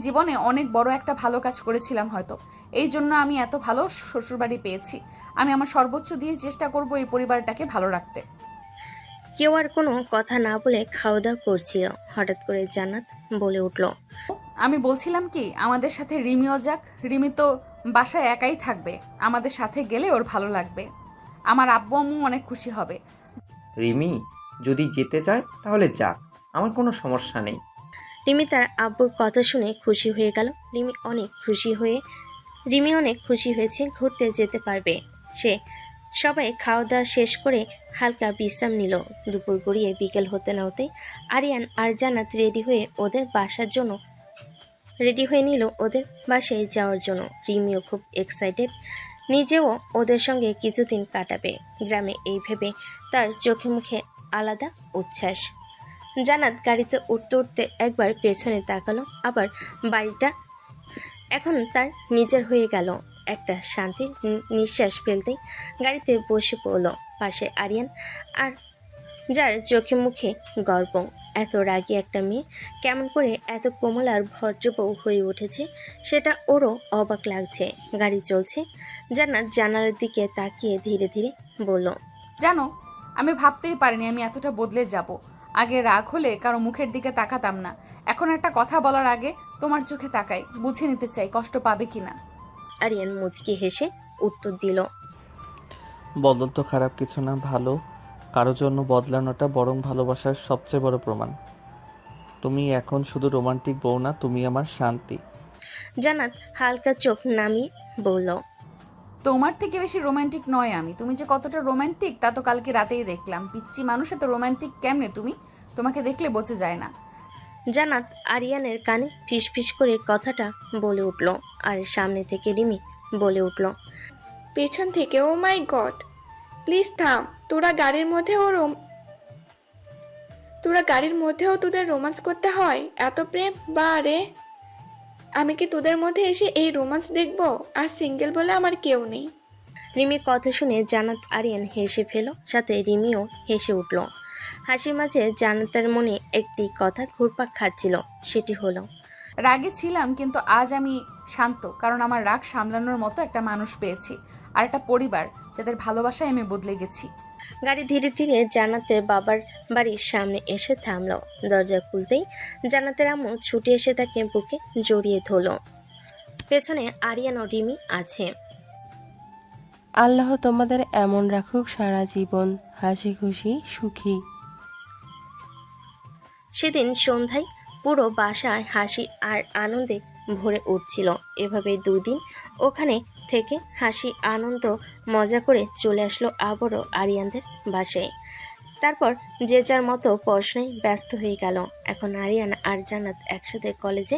জীবনে অনেক বড় একটা ভালো কাজ করেছিলাম হয়তো, এই জন্য আমি এত ভালো শ্বশুরবাড়ি পেয়েছি। আমি আমার সর্বোচ্চ দিয়ে চেষ্টা করব এই পরিবারটাকে ভালো রাখতে।
কেউ আর কোনো কথা না বলে খাওয়া দাওয়া করছিল। হঠাৎ করে জান্নাত বলে উঠল,
আমি বলছিলাম কি আমাদের সাথে রিমিও যাক। রিমি তো বাসায় একাই থাকবে, আমাদের সাথে গেলে ওর ভালো লাগবে। আমার আব্বু আম্মু অনেক খুশি হবে।
রিমি যদি যেতে চায় তাহলে যাক, আমার কোনো সমস্যা নেই।
রিমি তার আব্বুর কথা শুনে খুশি হয়ে গেল। রিমি অনেক খুশি হয়েছে, ঘুরতে যেতে পারবে সে। সবাই খাওয়া দাওয়া শেষ করে হালকা বিশ্রাম নিল। দুপুর গড়িয়ে বিকেল হতে না হতে আরিয়ান আর জান্নাত রেডি হয়ে নিল ওদের বাসায় যাওয়ার জন্য। রিমিও খুব এক্সাইটেড, নিজেও ওদের সঙ্গে কিছুদিন কাটাবে গ্রামে, এই ভেবে তার চোখে মুখে আলাদা উচ্ছ্বাস। জান্নাত গাড়িতে উঠতে উঠতে একবার পেছনে তাকালো, আবার বাড়িটা এখন তার নিজের হয়ে গেল। একটা শান্তির নিঃশ্বাস ফেলতেই গাড়িতে বসে পড়ল পাশে আরিয়ান, আর যার চোখে মুখে গর্ব। এত রাগী একটা মেয়ে কেমন করে এত কোমল আর ভদ্র বউ হয়ে উঠেছে সেটা ওরও অবাক লাগছে। গাড়ি চলছে, জান্নাত জানালার দিকে তাকিয়ে ধীরে ধীরে বলল,
জানো, আমি ভাবতেই পারিনি আমি এতটা বদলে যাব। আগে রাগ হলে কারো মুখের দিকে তাকাতাম না, এখন একটা কথা বলার আগে তোমার চোখে তাকাই, বুঝে নিতে চাই কষ্ট পাবে কিনা।
আরিয়ান মুচকি হেসে উত্তর দিল,
বদল তো খারাপ কিছু না, ভালো। কারোর জন্য বদলানোটা বরং ভালোবাসার সবচেয়ে বড় প্রমাণ। তুমি এখন শুধু রোমান্টিক বউ না, তুমি আমার শান্তি।
জান্নাত হালকা চোখ নামিয়ে বলল,
তোমার থেকে বেশি রোমান্টিক নয় আমি। তুমি যে কতটা রোমান্টিক তা তো কালকে রাতেই দেখলাম। পিচ্চি মানুষ এত রোমান্টিক কেমনে তুমি? তোমাকে দেখলে বোঝা যায় না।
জান্নাত আরিয়ানের কানে ফিসফিস করে কথাটা বলে উঠল, আর সামনে থেকে রিমি বলে উঠল,
পেছন থেকে, ও মাই গড, প্লিজ থাম। তোরা গাড়ির মধ্যেও তোদের রোমান্স করতে হয়? এত প্রেম? বা রে, আমি কি তোদের মধ্যে এসে এই রোমান্স দেখবো? আর সিঙ্গেল বলে আমার কেউ নেই।
রিমির কথা শুনে জান্নাত আরিয়ান হেসে ফেল, সাথে রিমিও হেসে উঠল। হাসির মাঝে জান্নাতের মনে একটি কথা ঘুরপাক খাচ্ছিল, সেটি হলো,
রাগে ছিলাম কিন্তু আজ আমি শান্ত, কারণ আমার রাগ সামলানোর মতো একটা মানুষ পেয়েছি, আর একটা পরিবার যাদের ভালোবাসায় আমি বদলে গেছি।
গাড়ি ধীরে ধীরে জান্নাতের বাবার বাড়ির সামনে এসে থামল। দরজা খুলতেই জান্নাতের আম্মু ছুটে এসে তাকে বুকে জড়িয়ে ধরল। পেছনে আরিয়ান ও রিমি আছে।
আল্লাহ তোমাদের এমন রাখুক সারা জীবন, হাসি খুশি সুখী।
সেদিন সন্ধ্যায় পুরো বাসায় হাসি আর আনন্দে ভরে উঠছিল। এভাবে দুদিন ওখানে থেকে হাসি আনন্দ মজা করে চলে আসলো আবারও আরিয়ানদের বাসায়। তারপর যে যার মতো পড়াশোনায় ব্যস্ত হয়ে গেল। এখন আরিয়ান আর জান্নাত একসাথে কলেজে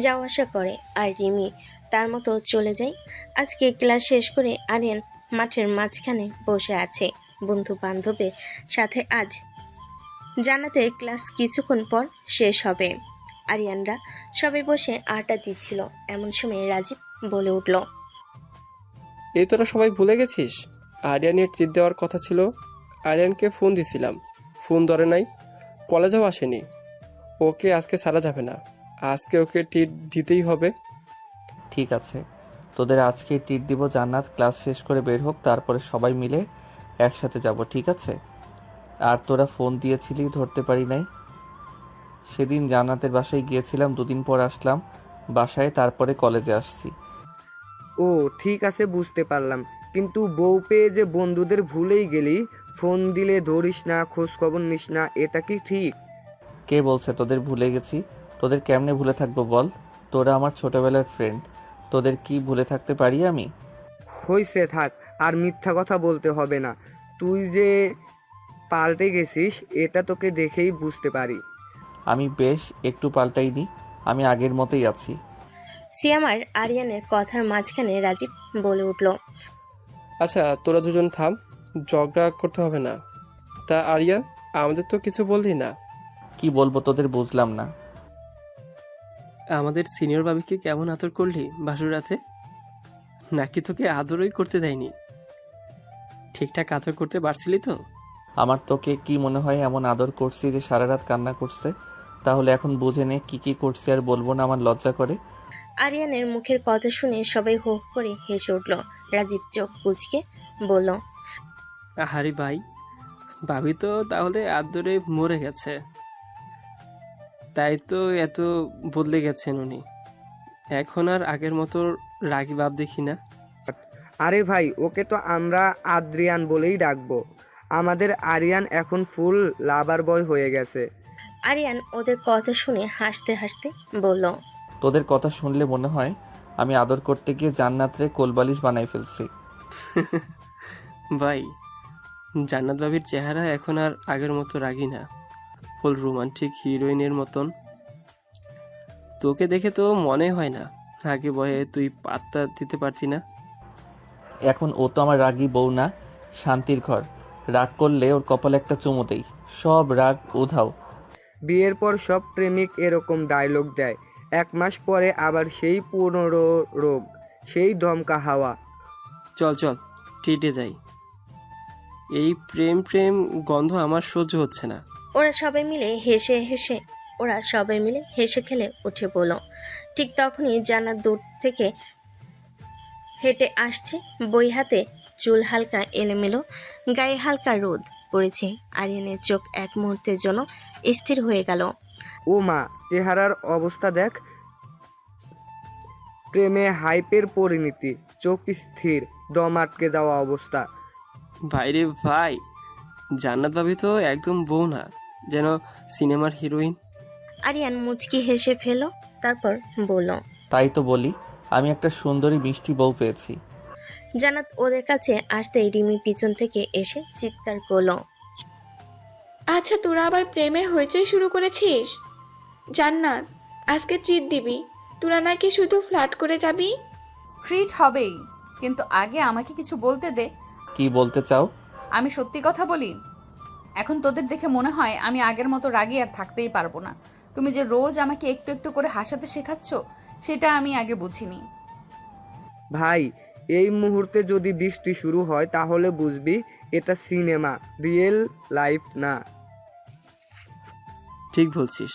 যাওয়া আসা করে, আর রিমি তার মতো চলে যায়। আজকে ক্লাস শেষ করে আরিয়ান মাঠের মাঝখানে বসে আছে বন্ধু বান্ধবের সাথে। আজ জান্নাতের ক্লাস কিছুক্ষণ পর শেষ হবে। আরিয়ানরা সবাই বসে আড্ডা দিচ্ছিল, এমন সময় রাজীব বলে উঠল,
এই তোরা সবাই ভুলে গেছিস? আরিয়ানের ট্রিট দেওয়ার কথা ছিল। আরিয়ানকে ফোন দিছিলাম, ফোন ধরে নাই, কলেজেও আসেনি। ওকে আজকে ছাড়া যাবে না, আজকে ওকে ট্রিট দিতেই হবে।
ঠিক আছে, তোদের আজকে ট্রিট দিব। জান্নাত ক্লাস শেষ করে বের হোক, তারপরে সবাই মিলে একসাথে যাব, ঠিক আছে? আর তোরা ফোন দিয়েছিলি, ধরতে পারি নাই। সেদিন জান্নাতের বাসায় গিয়েছিলাম, দুদিন পর আসলাম বাসায়, তারপরে কলেজে আসছি।
ও ঠিক আছে, বুঝতে পারলাম, কিন্তু বউ পেয়ে যে বন্ধুদের ভুলেই গেলি, ফোন দিলে ধরিস না, খোঁজ খবর নিস না, এটা কি ঠিক?
কে বলছে তোদের ভুলে গেছি? তোদের কেমনে ভুলে থাকবো বল? তোরা আমার ছোটবেলার ফ্রেন্ড, তোদের কি ভুলে থাকতে পারি আমি?
হইছে, থাক, আর মিথ্যা কথা বলতে হবে না। তুই যে পাল্টে গেছিস এটা তোকে দেখেই বুঝতে পারি।
আমি বেশ একটু পাল্টাইনি, আমি আগের মতোই আছি।
সিয়াম আর আরিয়ানের কথার মাঝখানে রাজীব বলে উঠল,
আচ্ছা তোরা দুজন থাম, ঝগড়া করতে হবে না। তা আরিয়ান, আমাদের তো কিছু বললি না।
কি বলবো তোদের, বুঝলাম না।
আমাদের সিনিয়র ভাবিকে কেমন আদর করলি বাসুর রাতে? নাকি তোকে আদরই করতে দেয়নি? ঠিকঠাক আদর করতে পারছিলি তো?
আমার তোকে কি মনে হয় এমন আদর করছি যে সারা রাত কান্না করছে? তাহলে এখন বুঝে নে কি কি করছি, আর বলবো না, আমার লজ্জা করে।
আরিয়ানের মুখের কথা শুনে সবাই হো হো করে হেসে উঠল। রাজীব চোখ কুচকে বলল,
আহারি ভাই, ভাবি তো তাহলে আদরে মরে গেছে। তাই তো এত বদলে গেছেন উনি। এখন আর আগের মতো রাগী ভাব দেখি না।
আরে ভাই, ওকে তো আমরা আদ্রিয়ান বলেই ডাকবো। আমাদের আরিয়ান এখন ফুল লাভার বয় হয়ে গেছে।
আরিয়ান ওদের কথা শুনে হাসতে হাসতে বলল,
তোদের কথা শুনলে মনে হয় আমি আদর করতে গিয়ে জান্নাতরে কোলবালিশ বানাই ফেলছি।
ভাই, জান্নাত ভাবির চেহারা এখন আর আগের মতো রাগী না, ফুল রোমান্টিক হিরোইনের মতন। তোকে দেখে তো মনে হয় না আগে বয়ে তুই পাত্তা দিতে পারতি না।
এখন ও তো আমার রাগী বউ না, শান্তির ঘর। রাগ করলে ওর কপালে একটা চুমু দেই, সব রাগ উধাও।
বিয়ের পর সব প্রেমিক এরকম ডায়লগ দেয়, 1 মাস পরে আবার সেই পুনরো রোগ, সেই দমকা হাওয়া।
চল চল ট্রিটে যাই, এই প্রেম প্রেম গন্ধ আমার সহ্য হচ্ছে না।
ওরা সবাই মিলে হেসে খেলে উঠে পড়ল। ঠিক তখনই জান্নাত দূর থেকে হেঁটে আসছে, বই হাতে, চুল হালকা এলোমেলো, গায়ে হালকা রোদ পড়েছে। আরিয়ানের চোখ এক মুহূর্তের জন্য স্থির হয়ে গেল।
ও মা, চেহারার অবস্থা দেখ। প্রেমে হাইপের পরিণতি, চোখ স্থির, দম আটকে যাওয়া অবস্থা।
ভাইরে ভাই, জান্নাত ভাবি তো একদম বউ না, যেন সিনেমার হিরোইন।
আরিয়ান মুচকি হেসে ফেল, তারপর বলল,
তাই তো বলি, আমি একটা সুন্দরী মিষ্টি বউ পেয়েছি।
জান্নাত ওদের কাছে আসতেই রিমি পিছন থেকে এসে চিৎকার করলো,
আচ্ছা, তোরা আবার প্রেমের হইচই শুরু করেছিস? জান্নাত, আজকে ট্রিট দিবি? তোরা নাকি শুধু ফ্লার্ট করে যাবি?
ট্রিট হবেই, কিন্তু আগে আমাকে কিছু বলতে দে।
কি বলতে চাও?
আমি সত্যি কথা বলি, এখন তোদের দেখে মনে হয় আমি আগের মতো রাগী আর থাকতেই পারবো না। তুমি যে রোজ আমাকে একটু একটু করে হাসাতে শেখাচ্ছ, সেটা আমি আগে বুঝিনি।
ভাই, এই মুহূর্তে যদি বৃষ্টি শুরু হয় তাহলে বুঝবি এটা সিনেমা, রিয়েল লাইফ না।
ঠিক বলছিস,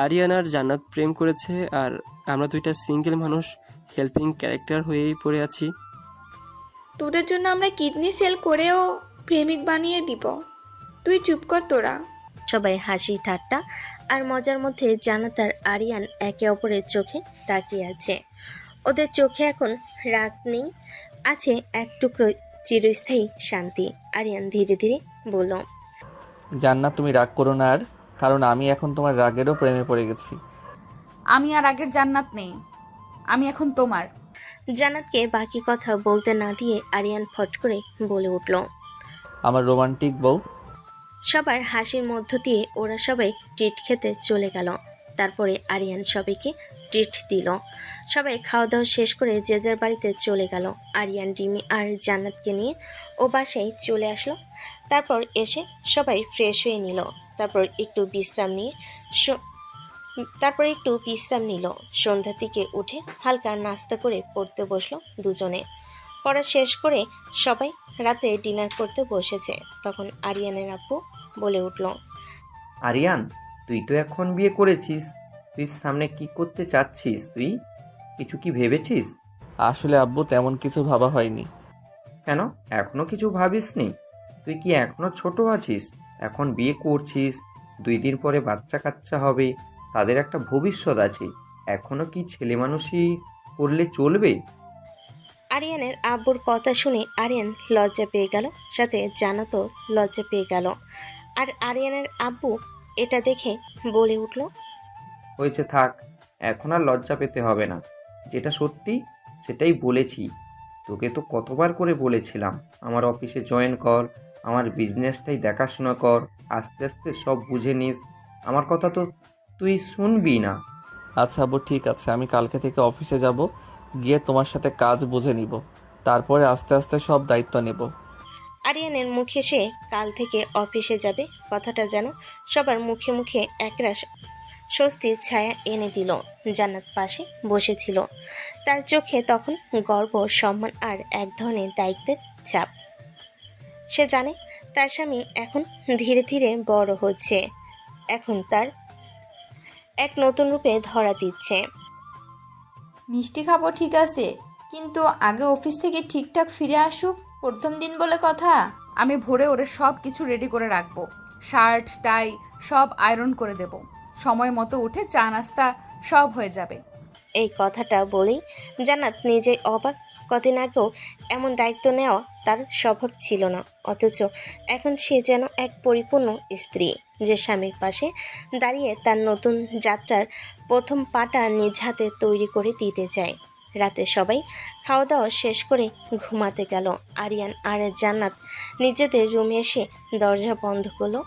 আরিয়ান আর জান্নাত প্রেম করেছে আর আমরা দুইটা সিঙ্গেল মানুষ হেল্পিং ক্যারেক্টার হয়েই পড়ে আছি।
তোদের জন্য আমরা কিডনি সেল করেও প্রেমিক বানিয়ে দিব। তুই চুপ কর তোরা।
সবাই হাসি ঠাট্টা আর মজার মধ্যে জান্নাত আর আরিয়ান একে অপরের চোখে তাকিয়ে আছে। ওদের চোখে এখন রাগ নেই, আছে এক টুকরো চিরস্থায়ী শান্তি। আরিয়ান ধীরে ধীরে বলল,
জান্নাত, তুমি রাগ করো না আর, কারণ আমি এখন তোমার রাগেরও প্রেমে পড়ে গেছি।
আমি আর আগের জান্নাত নেই, আমি এখন তোমার।
জান্নাতকে বাকি কথা বলতে না দিয়ে আরিয়ান ফট করে বলে উঠল,
আমার রোমান্টিক বউ।
সবার হাসির মধ্য দিয়ে ওরা সবাই ট্রিট খেতে চলে গেল। তারপরে আরিয়ান সবাইকে ট্রিট দিল। সবাই খাওয়া দাওয়া শেষ করে যে যার বাড়িতে চলে গেল। আরিয়ান, রিমি আর জান্নাতকে নিয়ে ও বাসায় চলে আসলো। তারপর এসে সবাই ফ্রেশ হয়ে নিল। তারপর একটু বিশ্রাম নিল। সন্ধ্যার দিকে উঠে হালকা নাস্তা করে পড়তে বসলো দুজনে। পড়া শেষ করে সবাই রাতে ডিনার করতে বসেছে। তখন আরিয়ানের আব্বু বলে উঠল,
আরিয়ান, তুই তো এখন বিয়ে করেছিস, তুই সামনে কি করতে চাচ্ছিস? তুই কিছু কি ভেবেছিস?
আসলে আব্বু, তেমন কিছু ভাবা হয়নি।
কেন এখনো কিছু ভাবিসনি? তুই কি এখনো ছোট আছিস? এখন বিয়ে করছিস, 2 দিন পরে বাচ্চা কাচ্চা হবে, তাদের একটা ভবিষ্যৎ আছে। এখনো কি ছেলে মানুষই করলে চলবে?
আরিয়ানের আব্বুর কথা শুনে আরিয়ান লজ্জা পেয়ে গেল, সাথে জান্নাতও লজ্জা পেয়ে গেল। আর আরিয়ানের আব্বু এটা দেখে বলে উঠল,
হয়েছে, থাক, এখন আর লজ্জা পেতে হবে না। যেটা সত্যি সেটাই বলেছি। তোকে তো কতবার করে বলেছিলাম আমার অফিসে জয়েন কর, আমার বিজনেসটাই দেখাশোনা কর, আস্তে আস্তে সব বুঝে নিস। আমার কথা তো তুই শুনবি না।
আচ্ছা আব্বু, ঠিক আছে, আমি কালকে থেকে অফিসে যাব, গিয়ে তোমার সাথে কাজ বুঝে নিব, তারপরে আস্তে আস্তে সব দায়িত্ব নেব।
আরিয়ানের মুখে সে কাল থেকে অফিসে যাবে কথাটা যেন সবার মুখে মুখে একরাশ স্বস্তির ছায়া এনে দিল। জান্নাত পাশে বসেছিল, তার চোখে তখন গর্ব, সম্মান আর এক ধরনের দায়িত্বের ছাপ। সে জানে তার স্বামী এখন ধীরে ধীরে বড় হচ্ছে, এখন তার এক নতুন রূপে ধরা দিচ্ছে।
মিষ্টি খাবো ঠিক আছে, কিন্তু আগে অফিস থেকে ঠিকঠাক ফিরে আসুক, প্রথম দিন বলে কথা।
আমি ভোরে ওরে সব কিছু রেডি করে রাখবো, শার্ট টাই সব আয়রন করে দেব। সময় মতো উঠে চা নাস্তা সব হয়ে যাবে।
এই কথাটা বলেই জান্নাত নিজে অবাক। কদিন আগেও এমন দায়িত্ব নেওয়া তার স্বভাব ছিল না, অথচ এখন সে যেন এক পরিপূর্ণ স্ত্রী, যে স্বামীর পাশে দাঁড়িয়ে তার নতুন যাত্রার প্রথম পাটা নিজ হাতে তৈরি করে দিতে চায়। রাতে সবাই খাওয়া দাওয়া শেষ করে ঘুমাতে গেল। আরিয়ান আর জান্নাত নিজেদের রুমে এসে দরজা বন্ধ করলো।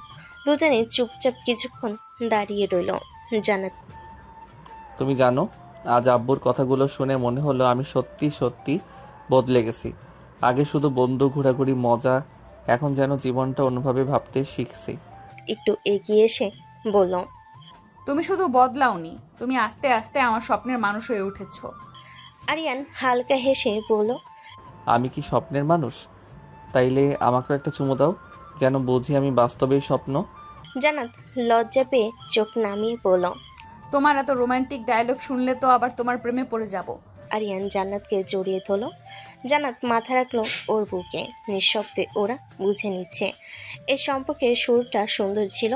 দুজনে চুপচাপ কিছুক্ষণ দাঁড়িয়ে রইল। জান্নাত,
তুমি জানো, আজ আব্বুর কথাগুলো শুনে মনে হলো আমি সত্যি সত্যি বদলে গেছি। আগে শুধু বন্ধু ঘোরাঘুরি মজা, এখন যেন জীবনটা অন্যভাবে ভাবতে শিখছি।
একটু এগিয়ে এসে বলল,
তুমি শুধু বদলাওনি, তুমি আস্তে আস্তে আমার স্বপ্নের মানুষ হয়ে উঠেছো।
আরিয়ান হালকা হেসে বলল,
আমি কি স্বপ্নের মানুষ? তাইলে আমাকেও একটা চুমু দাও, যেন বুঝি আমি বাস্তবেই স্বপ্ন।
জান্নাত লজ্জা পেয়ে চোখ নামিয়ে বলল।
তোমার এত রোমান্টিক ডায়লগ শুনলে তো আবার তোমার প্রেমে পড়ে যাব।
আরিয়ান জান্নাতকে জড়িয়ে ধরল। জান্নাত মাথা রাখলো ওর বুকে। নিঃশব্দে ওরা বুঝে নিচ্ছে এই সম্পর্কের শুরুটা সুন্দর ছিল,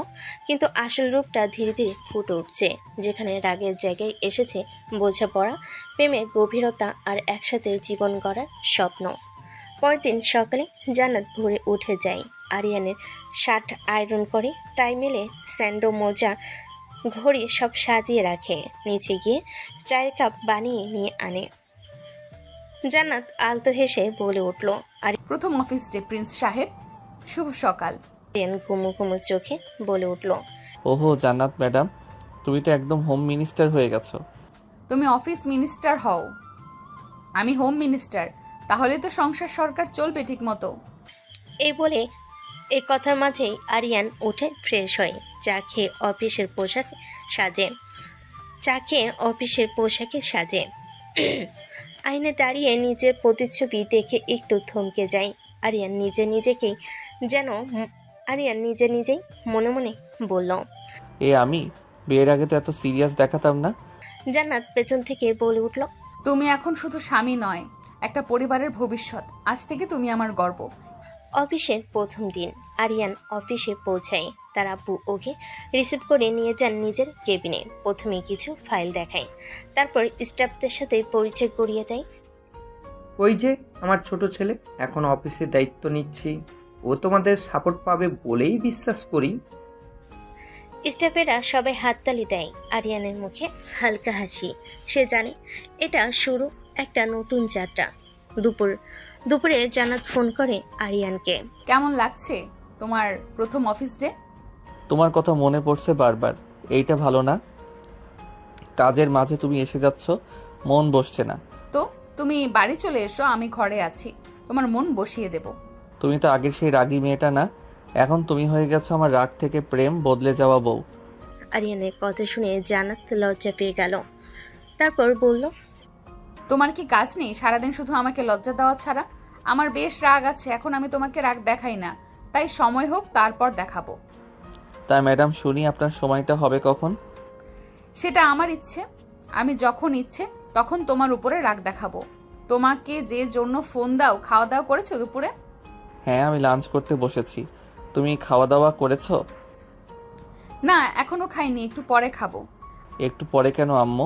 কিন্তু আসল রূপটা ধীরে ধীরে ফুটে উঠছে। যেখানে রাগের জায়গায় এসেছে বোঝাপড়া, প্রেমের গভীরতা আর একসাথে জীবন গড়ার স্বপ্ন। পরের দিন সকালে জান্নাত ভোরে উঠে যায়। আরিয়ানের শার্ট আয়রন করে, টাই মেলে, স্যান্ডো, মোজা, ঘড়ি সব সাজিয়ে রাখে। নিচে গিয়ে চায়ের কাপ বানিয়ে নিয়ে আনে। জান্নাত আলতো হেসে বলে উঠল,
প্রথম অফিস ডে প্রিন্স সাহেব, শুভ সকাল।
আরিয়ান ঘুমু ঘুমু চোখে বলে উঠল,
ওহো জান্নাত ম্যাডাম, তুমি তো একদম হোম মিনিস্টার হয়ে গেছো।
তুমি অফিস মিনিস্টার হও, আমি হোম মিনিস্টার, তাহলে তো সংসার সরকার চলবে ঠিক মতো।
এই বলে এই কথার মাঝেই আরিয়ান উঠে ফ্রেশ হয়। চা খেয়ে অফিসের পোশাকে সাজে। আয়নায় দাঁড়িয়ে নিজের প্রতিচ্ছবি দেখে একটু থমকে যায়। আরিয়ান নিজে নিজেই মনে মনে বলল,
আমি বিয়ের আগে তো এত সিরিয়াস দেখাতাম না।
জান্নাত পেছন থেকে বলে উঠল,
তুমি এখন শুধু স্বামী নয়, একটা পরিবারের ভবিষ্যৎ। আজ থেকে তুমি আমার গর্ব।
অফিসের প্রথম দিন আরিয়ান অফিসে পৌঁছায়। তার আব্বু ওকে রিসিভ করে নিয়ে যান নিজের কেবিনে। প্রথমে কিছু ফাইল দেখায়, তারপর স্টাফদের সাথে পরিচয় করিয়ে দেয়।
ওই যে আমার ছোট ছেলে এখন অফিসের দায়িত্ব নিচ্ছি, ও তোমাদের সাপোর্ট পাবে বলেই বিশ্বাস করি।
স্টাফেরা সবাই হাততালি দেয়। আরিয়ানের মুখে হালকা হাসি। সে জানে এটা শুরু একটা নতুন যাত্রা। দুপুরে জান্নাত ফোন করে আরিয়ানকে।
কেমন লাগছে তোমার প্রথম অফিস ডে?
তোমার কথা মনে পড়ছে বারবার। এইটা ভালো না, কাজের মাঝে তুমি এসে যাচ্ছ, মন বসছে না।
তো তুমি বাড়ি চলে এসো, আমি ঘরে আছি, তোমার মন বসিয়ে দেব।
তুমি তো আগের সেই রাগী মেয়েটা না, এখন তুমি হয়ে গেছো আমার রাগ থেকে প্রেম বদলে যাওয়া বউ।
আরিয়ানের কথা শুনে জান্নাত লজ্জা পেয়ে গেল। তারপর বলল,
তোমার কি কাজ নেই সারাদিন শুধু আমাকে লজ্জা দেওয়া ছাড়া? আমার বেশ রাগ আছে, এখন আমি তোমাকে রাগ দেখাই না, তাই সময় হোক তারপর দেখাবো।
তাই ম্যাডাম শুনি আপনার সময়টা হবে কখন?
সেটা আমার ইচ্ছে, আমি যখন ইচ্ছে তখন তোমার উপরে রাগ দেখাবো। তোমাকে যে জন্য ফোন দাও, খাওয়া দাওয়া করেছো দুপুরে?
হ্যাঁ, আমি লাঞ্চ করতে বসেছি। তুমি খাওয়া দাওয়া করেছো?
না, এখনো খাইনি, একটু পরে খাবো।
একটু পরে কেন আম্মু?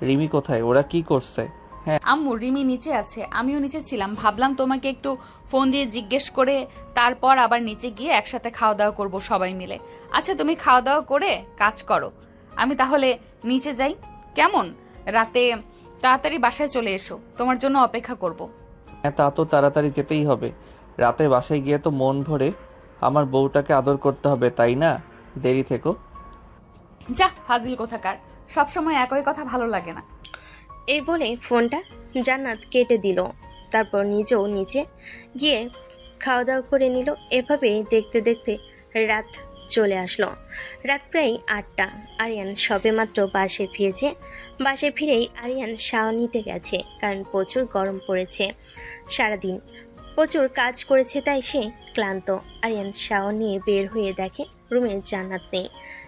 রিমি কোথায়? ওরা কি করছে?
আম্মু, রিমি নিচে আছে, আমিও নিচে ছিলাম, ভাবলাম তোমাকে একটু ফোন দিয়ে জিজ্ঞেস করে তারপর আবার নিচে গিয়ে একসাথে খাওয়া দাওয়া করবো সবাই মিলে। আচ্ছা, তুমি খাওয়া দাওয়া করে কাজ করো, আমি তাহলে নিচে যাই, কেমন? রাতে তাড়াতাড়ি বাসায় চলে এসো, তোমার জন্য অপেক্ষা করব।
হ্যাঁ, তা তো তাড়াতাড়ি যেতেই হবে। রাতে বাসায় গিয়ে তো মন ভরে আমার বউটাকে আদর করতে হবে, তাই না? দেরি থেকো।
যা ফাজিল কোথাকার, সবসময় একই কথা ভালো লাগে না।
এই বলে ফোনটা জান্নাত কেটে দিল। তারপর নিজেও নিচে গিয়ে খাওয়া দাওয়া করে নিল। এভাবে দেখতে দেখতে রাত চলে আসলো। রাত প্রায় 8টা। আরিয়ান সবেমাত্র বাসে ফিরেছে। বাসে ফিরেই আরিয়ান শাওয়ার নিতে গেছে, কারণ প্রচুর গরম পড়েছে। সারাদিন প্রচুর কাজ করেছে, তাই সে ক্লান্ত। আরিয়ান শাওয়ার নিয়ে বের হয়ে দেখে রুমে জান্নাত নেই।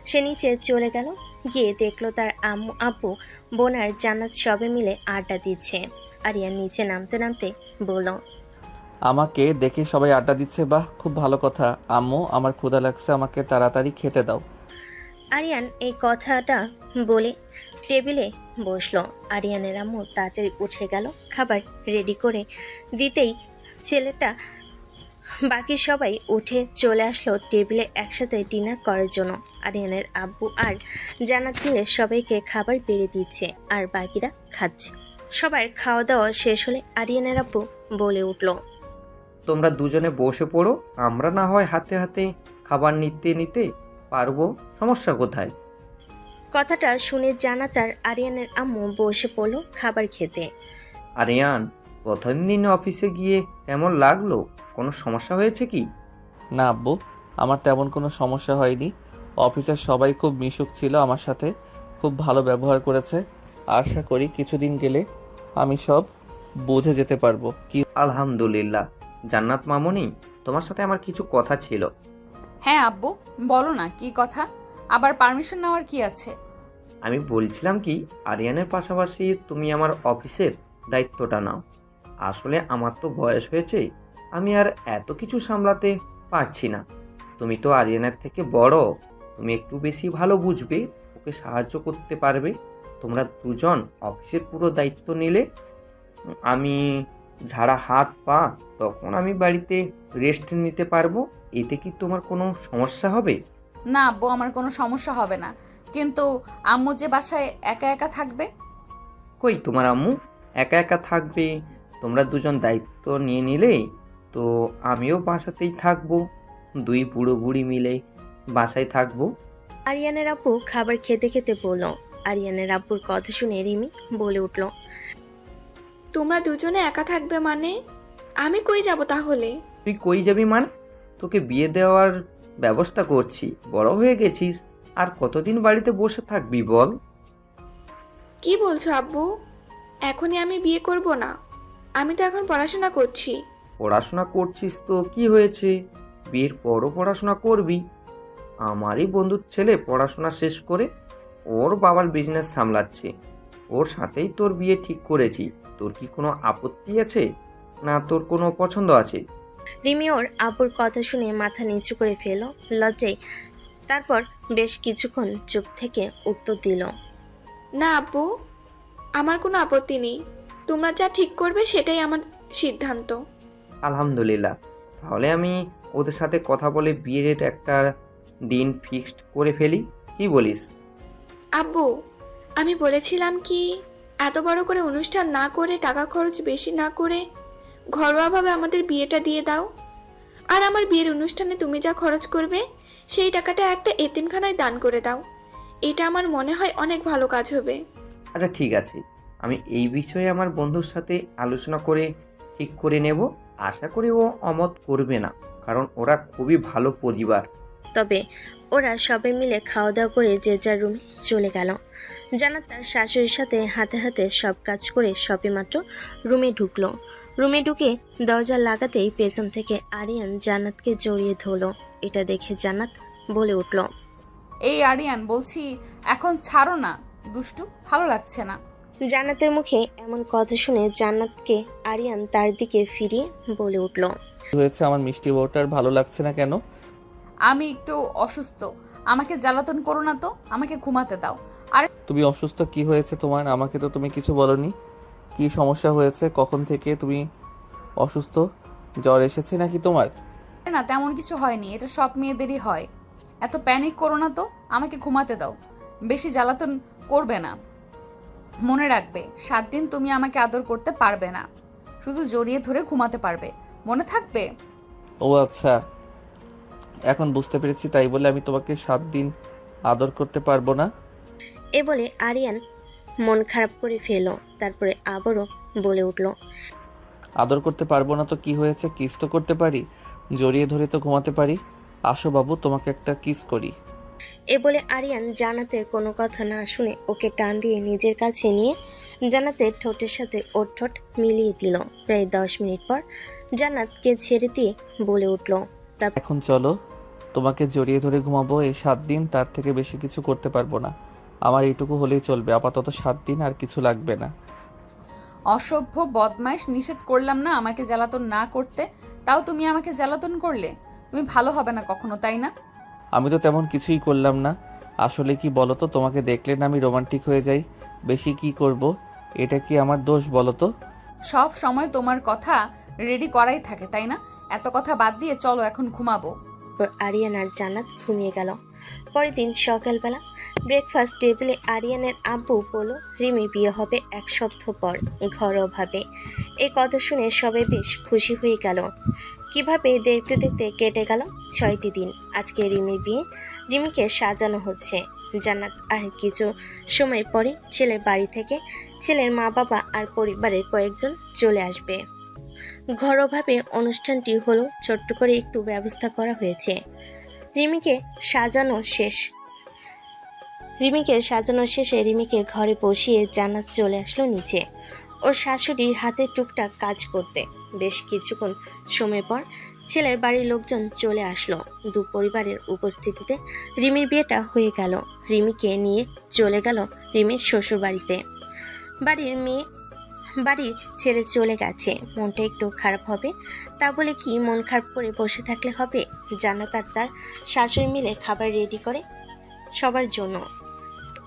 সে নিচে চলে গেল, গিয়ে দেখলো তার আম্মু, আব্বু, বোন আর জান্নাত সবে মিলে আড্ডা দিচ্ছে। আরিয়ান নিচে নামতে নামতে বলল,
আমাকে দেখে সবাই আড্ডা দিচ্ছে, বাহ, খুব ভালো কথা। আম্মু, আমার ক্ষুধা লাগছে, আমাকে তাড়াতাড়ি খেতে দাও।
আরিয়ান এই কথাটা বলে টেবিলে বসলো। আরিয়ানের আম্মু তাড়াতাড়ি উঠে গেল খাবার রেডি করে দিতেই ছেলেটা বাকি সবাই উঠে চলে আসলো টেবিলে একসাথে ডিনার করার জন্য। আরিয়ানের আব্বু আর জান্নাত মিলে সবাইকে খাবার বেড়ে দিচ্ছে আর বাকিরা খাচ্ছে। সবার খাওয়া দাওয়া শেষ হলে আরিয়ানের আব্বু বলে উঠল,
তোমরা দুজনে বসে পড়ো, আমরা না হয় হাতে হাতে খাবার নিতে নিতে পারবো, সমস্যা কোথায়?
কথাটা শুনে জান্নাত আর আরিয়ানের আম্মু বসে পড়লো খাবার খেতে।
আরিয়ান, প্রথম দিন অফিসে গিয়ে কেমন লাগলো? কোনো সমস্যা হয়েছে কি?
না আব্বু, আমার তেমন কোনো সমস্যা হয়নি। অফিসের সবাই খুব মিশুক ছিল আমার সাথে, খুব ভালো ব্যবহার করেছে। আশা করি কিছুদিন গেলে আমি সব বুঝে যেতে পারবো। কি
আলহামদুলিল্লাহ। জান্নাত মামুনি, তোমার সাথে আমার কিছু কথা ছিল।
হ্যাঁ আব্বু, বলো না কি কথা। আবার পারমিশন নেওয়ার কি আছে?
আমি বলছিলাম কি, আরিয়ানের পাশাপাশি তুমি আমার অফিসের দায়িত্বটা নাও। আসলে আমার তো বয়স হয়েছে, আমি আর এত কিছু সামলাতে পারছি না। তুমি তো আরিয়ানের থেকে বড়, তুমি একটু বেশি ভালো বুঝবে, ওকে সাহায্য করতে পারবে। তোমরা দুজন অফিসের পুরো দায়িত্ব নিলে আমি ঝাড়া হাত পা, তখন আমি বাড়িতে রেস্ট নিতে পারবো। এতে কি তোমার কোনো সমস্যা হবে?
না আব্বু, আমার কোনো সমস্যা হবে না, কিন্তু আম্মু যে বাসায় একা একা থাকবে।
কই তোমার আম্মু একা একা থাকবে? তোমরা দুজন দায়িত্ব নিয়ে নিলে তো আমিও বাসাতেই থাকবো, দুই বুড়ো বুড়ি মিলে বাসায় থাকবো।
আরিয়ানের আব্বু খাবার খেতে খেতে বলল। আরিয়ানের আব্বুর কথা শুনে রিমি বলে উঠল,
তোমরা দুজনে একা থাকবে মানে? আমি কই যাব তাহলে?
তুই কই যাবি মানে? তোকে বিয়ে দেওয়ার ব্যবস্থা করছি, বড় হয়ে গেছিস, আর কতদিন বাড়িতে বসে থাকবি বল?
কি বলছো আব্বু? এখনই আমি বিয়ে করব না, আমি তো এখন পড়াশোনা করছি।
পড়াশোনা করছিস তো কি হয়েছে, বিয়ের পরও পড়াশোনা করবি। আমারই বন্ধুর ছেলে পড়াশোনা শেষ করে ওর বাবার বিজনেস সামলাচ্ছে, ওর সাথেই তোর বিয়ে ঠিক করেছি। তোর কি কোনো আপত্তি আছে, না তোর কোনো পছন্দ আছে?
রিমি ওর আব্বুর কথা শুনে মাথা নিচু করে ফেল লজ্জায়। তারপর বেশ কিছুক্ষণ চুপ থেকে উত্তর দিল,
না আব্বু, আমার কোনো আপত্তি নেই। তোমরা যা ঠিক করবে সেটাই আমার সিদ্ধান্ত।
আলহামদুলিল্লাহ, তাহলে আমি ওদের সাথে কথা বলে বিয়ের একটা দিন ফিক্সড করে ফেলি, কি বলিস?
আব্বু, আমি বলেছিলাম কি, এত বড় করে অনুষ্ঠান না করে, টাকা খরচ বেশি না করে ঘরোয়াভাবে আমাদের বিয়েটা দিয়ে দাও। আর আমার বিয়ের অনুষ্ঠানে তুমি যা খরচ করবে সেই টাকাটা একটা এতিমখানায় দান করে দাও। এটা আমার মনে হয় অনেক ভালো কাজ হবে।
আচ্ছা ঠিক আছে, আমি এই বিষয়ে আমার বন্ধুর সাথে আলোচনা করে ঠিক করে নেব। আশা করি ও অমত করবে না, কারণ ওরা খুবই ভালো পরিবার।
তবে ওরা সবাই মিলে খাওয়া দাওয়া করে যে যার রুমে চলে গেল। জান্নাত তার শাশুড়ির সাথে হাতে হাতে সব কাজ করে সবেমাত্র রুমে ঢুকলো। রুমে ঢুকে দরজা লাগাতেই পেছন থেকে আরিয়ান জান্নাতকে জড়িয়ে ধরলো। এটা দেখে জান্নাত বলে উঠল,
এই আরিয়ান, বলছি এখন ছাড়ো না, দুষ্টু, ভালো লাগছে না।
জান্নাতের মুখে এমন কথা শুনে জান্নাতকে আরিয়ান তার দিকে ফিরিয়ে বলে উঠল,
কি হয়েছে? আমার মিষ্টি বউটার ভালো লাগছে না কেন?
আমি একটু অসুস্থ, আমাকে জ্বালাতন করো না তো, আমাকে ঘুমাতে দাও। আর
তুমি অসুস্থ? কি হয়েছে তোমার? আমাকে তো তুমি কিছু বলনি। কি সমস্যা হয়েছে? কখন থেকে তুমি অসুস্থ? জ্বর এসেছে নাকি তোমার?
না, তেমন কিছু হয়নি, এটা সব মেয়েদেরই হয়। এত প্যানিক করো না তো, আমাকে ঘুমাতে দাও, বেশি জ্বালাতন করবে না। মনে রাখবে 7 দিন তুমি আমাকে আদর করতে পারবে না, শুধু জড়িয়ে ধরে ঘুমাতে পারবে, মনে থাকবে?
ও আচ্ছা, এখন বুঝতে পেরেছি। তাই বলে আমি তোমাকে 7 দিন আদর করতে পারবো না?
এ বলে আরিয়ান মন খারাপ করে ফেল। তারপরে আবারও বলে উঠল,
আদর করতে পারবো না তো কি হয়েছে? কিস তো করতে পারি, জড়িয়ে ধরে তো ঘুমাতে পারি। আসো বাবু, তোমাকে একটা কিস করি।
এ বলে আরিয়ান জান্নাতের কোনো কথা না শুনে ওকে টান দিয়ে নিজের কাছে নিয়ে জান্নাতের ঠোঁটের সাথে ওর ঠোঁট মিলিয়ে দিল। প্রায় 10 মিনিট পর জান্নাতকে ছেড়ে দিয়ে বলে উঠল,
এখন চলো, তোমাকে জড়িয়ে ধরে ঘুমাবো এই 7 দিন, তার থেকে বেশি কিছু করতে পারবো না। আমার এইটুকু হলেই চলবে, আপাতত 7 দিন, আর কিছু লাগবে না।
অসভ্য বদমাইশ, নিষেধ করলাম না আমাকে জ্বালাতন না করতে, তাও তুমি আমাকে জ্বালাতন করলে। তুমি ভালো হবে না কখনো, তাই না?
আমি তো তেমন কিছুই করলাম না, আসলে কি বলো তো, তোমাকে দেখলে না আমি রোমান্টিক হয়ে যাই। বেশি কি করব? এটা কি আমার দোষ বলো তো?
সব সময় তোমার কথা রেডি করাই থাকে তাই না? এত কথা বাদ দিয়ে চলো এখন ঘুমাবো।
আরিয়ান আর জান্নাত ঘুমিয়ে গেল। পরের দিন সকালবেলা ব্রেকফাস্ট টেবিলে আরিয়ানের আব্বু বলল রিমি বিয়ে হবে 1 সপ্তাহ পর ঘরোয়াভাবে। এই কথা শুনে সবাই বেশ খুশি হয়ে গেল। কিভাবে দেখতে দেখতে কেটে গেল 6টি দিন। আজকে রিমির বিয়ে, রিমিকে সাজানো হচ্ছে। জান্নাত আর কিছু সময় পরে ছেলের বাড়ি থেকে ছেলের মা বাবা আর পরিবারের কয়েকজন চলে আসবে। ঘরোয়াভাবে অনুষ্ঠানটি হলো, ছোট্ট করে একটু ব্যবস্থা করা হয়েছে। রিমিকে সাজানো শেষে রিমিকে ঘরে বসিয়ে জান্নাত চলে আসলো নিচে ওর শাশুড়ির হাতে টুকটাক কাজ করতে। বেশ কিছুক্ষণ সময় পর ছেলের বাড়ির লোকজন চলে আসলো। দু পরিবারের উপস্থিতিতে রিমির বিয়েটা হয়ে গেল। রিমিকে নিয়ে চলে গেল রিমির শ্বশুর বাড়িতে। বাড়ির ছেড়ে চলে গেছে, মনটা একটু খারাপ হবে। তা বলে কি মন খারাপ করে বসে থাকলে হবে? জান্নাত আর তার শাশুড়ি মিলে খাবার রেডি করে সবার জন্য।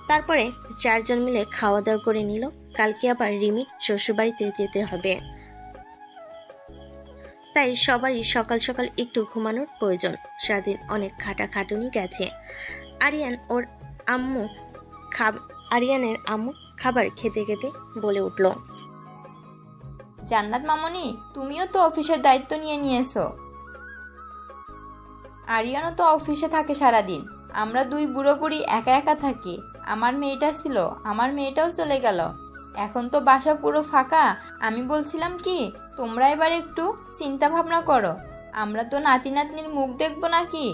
তারপরে 4 জন মিলে খাওয়া দাওয়া করে নিল। কালকে আবার রিমির শ্বশুরবাড়িতে যেতে হবে, তাই সবারই সকাল সকাল একটু ঘুমানোর প্রয়োজন। সারাদিন অনেক খাটাখাটুনি গেছে। আরিয়ানের আম্মু খাবার খেতে খেতে বলে উঠল,
জান্নাত মামনি, তুমিও তো অফিসের দায়িত্ব নিয়েছো। আরিয়ানও তো অফিসে থাকে সারাদিন। আমরা 2 বুড়ো বুড়ি একা একা থাকি। আমার মেয়েটা ছিল, আমার মেয়েটাও চলে গেল। এখন তো বাসা পুরো ফাঁকা। আমি বলছিলাম কি, তোমরা এবার একটু চিন্তা ভাবনা করো। আমরা তো নাতি নাতনির মুখ দেখবো নাকি?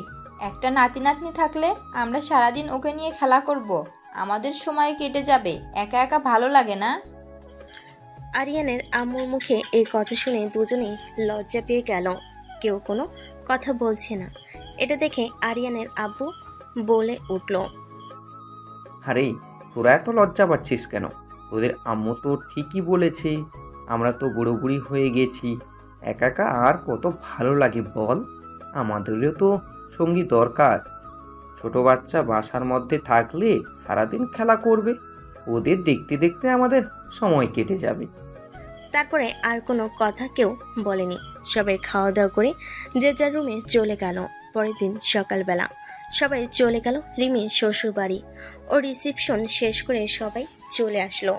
একটা নাতি নাতনি থাকলে আমরা সারাদিন ওকে নিয়ে খেলা করব। আমাদের সময় কেটে যাবে। একা একা ভালো লাগে না?
আরিয়ানের আম্মুর মুখে এই কথা শুনে দুজনেই লজ্জা পেয়ে গেল। কেউ কোনো কথা বলছে না। এটা দেখে আরিয়ানের আব্বু বলে উঠল,
আরে তোরা এত লজ্জা পাচ্ছিস কেন? তোদের আম্মু তো ঠিকই বলেছে, আমরা তো বুড়ো বুড়ি হয়ে গেছি। একা একা আর কত ভালো লাগে বল? আমাদেরও তো সঙ্গী দরকার। ছোট বাচ্চা বাসার মধ্যে থাকলে সারাদিন খেলা করবে, ওদের দেখতে দেখতে আমাদের সময় কেটে যাবে।
তারপরে আর কোনো কথা কেউ বলেনি। সবাই খাওয়া দাওয়া করে যে যার রুমে চলে গেল। পরের দিন সকালবেলা সবাই চলে গেল রিমির শ্বশুর বাড়ি। ও রিসেপশন শেষ করে সবাই চলে আসলো।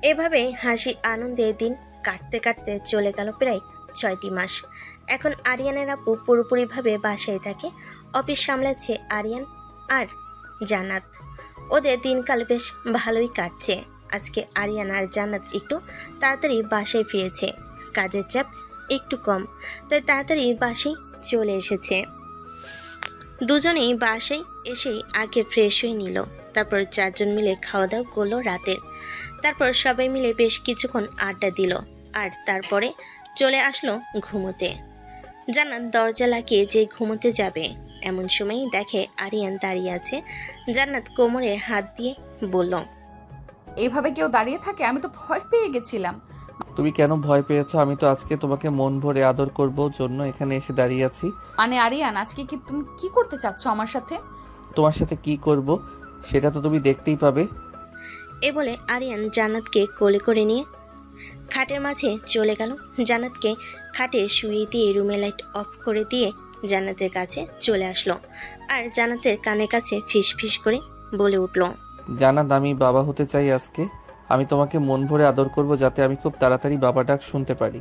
এভাবে হাসি আনন্দের দিন কাটতে কাটতে চলে গেল প্রায় 6টি মাস। এখন আরিয়ানের আপু পুরোপুরিভাবে বাসায় থাকে। অফিস সামলাচ্ছে আরিয়ান আর জান্নাত। ওদের দিনকাল বেশ ভালোই কাটছে। আজকে আরিয়ান আর জান্নাত একটু তাড়াতাড়ি বাসায় ফিরেছে। কাজের চাপ একটু কম, তাই তাড়াতাড়ি বাসায় চলে এসেছে। দুজনেই বাসায় এসেই আগে ফ্রেশ হয়ে নিল। তারপর 4 জন মিলে খাওয়া দাওয়া করলো রাতের। তারপর সবাই মিলে বেশ কিছুক্ষণ আড্ডা দিল। আর তারপরে চলে আসলো ঘুমোতে। জান্নাত দরজা লাগিয়ে যে ঘুমোতে যাবে, এমন সময়ই দেখে আরিয়ান দাঁড়িয়ে আছে। জান্নাত কোমরে হাত দিয়ে বলল,
এইভাবে কেউ দাঁড়িয়ে থাকে? আমি তো ভয় পেয়ে গেছিলাম।
তুমি কেন ভয় পেয়েছো? আমি তো আজকে তোমাকে মন ভরে আদর করব জন্য এখানে এসে দাঁড়িয়ে আছি।
মানে আরিয়ান, আজকে কি তুমি কি করতে চাচ্ছ আমার সাথে?
তোমার সাথে কি করব সেটা তো তুমি দেখতেই পাবে।
এ বলে আরিয়ান জান্নাতকে কোলে করে নিয়ে খাটের মাঝে চলে গেল। জান্নাতকে খাটে শুয়ে দিয়ে রুমে লাইট অফ করে দিয়ে জান্নাতের কাছে চলে আসলো। আর জান্নাতের কানের কাছে ফিস ফিস করে বলে উঠল,
জান্নাত, আমি বাবা হতে চাই আজকে। আমি তোমাকে মন ভরে আদর করব যাতে আমি খুব তাড়াতাড়ি বাবা ডাক শুনতে পারি।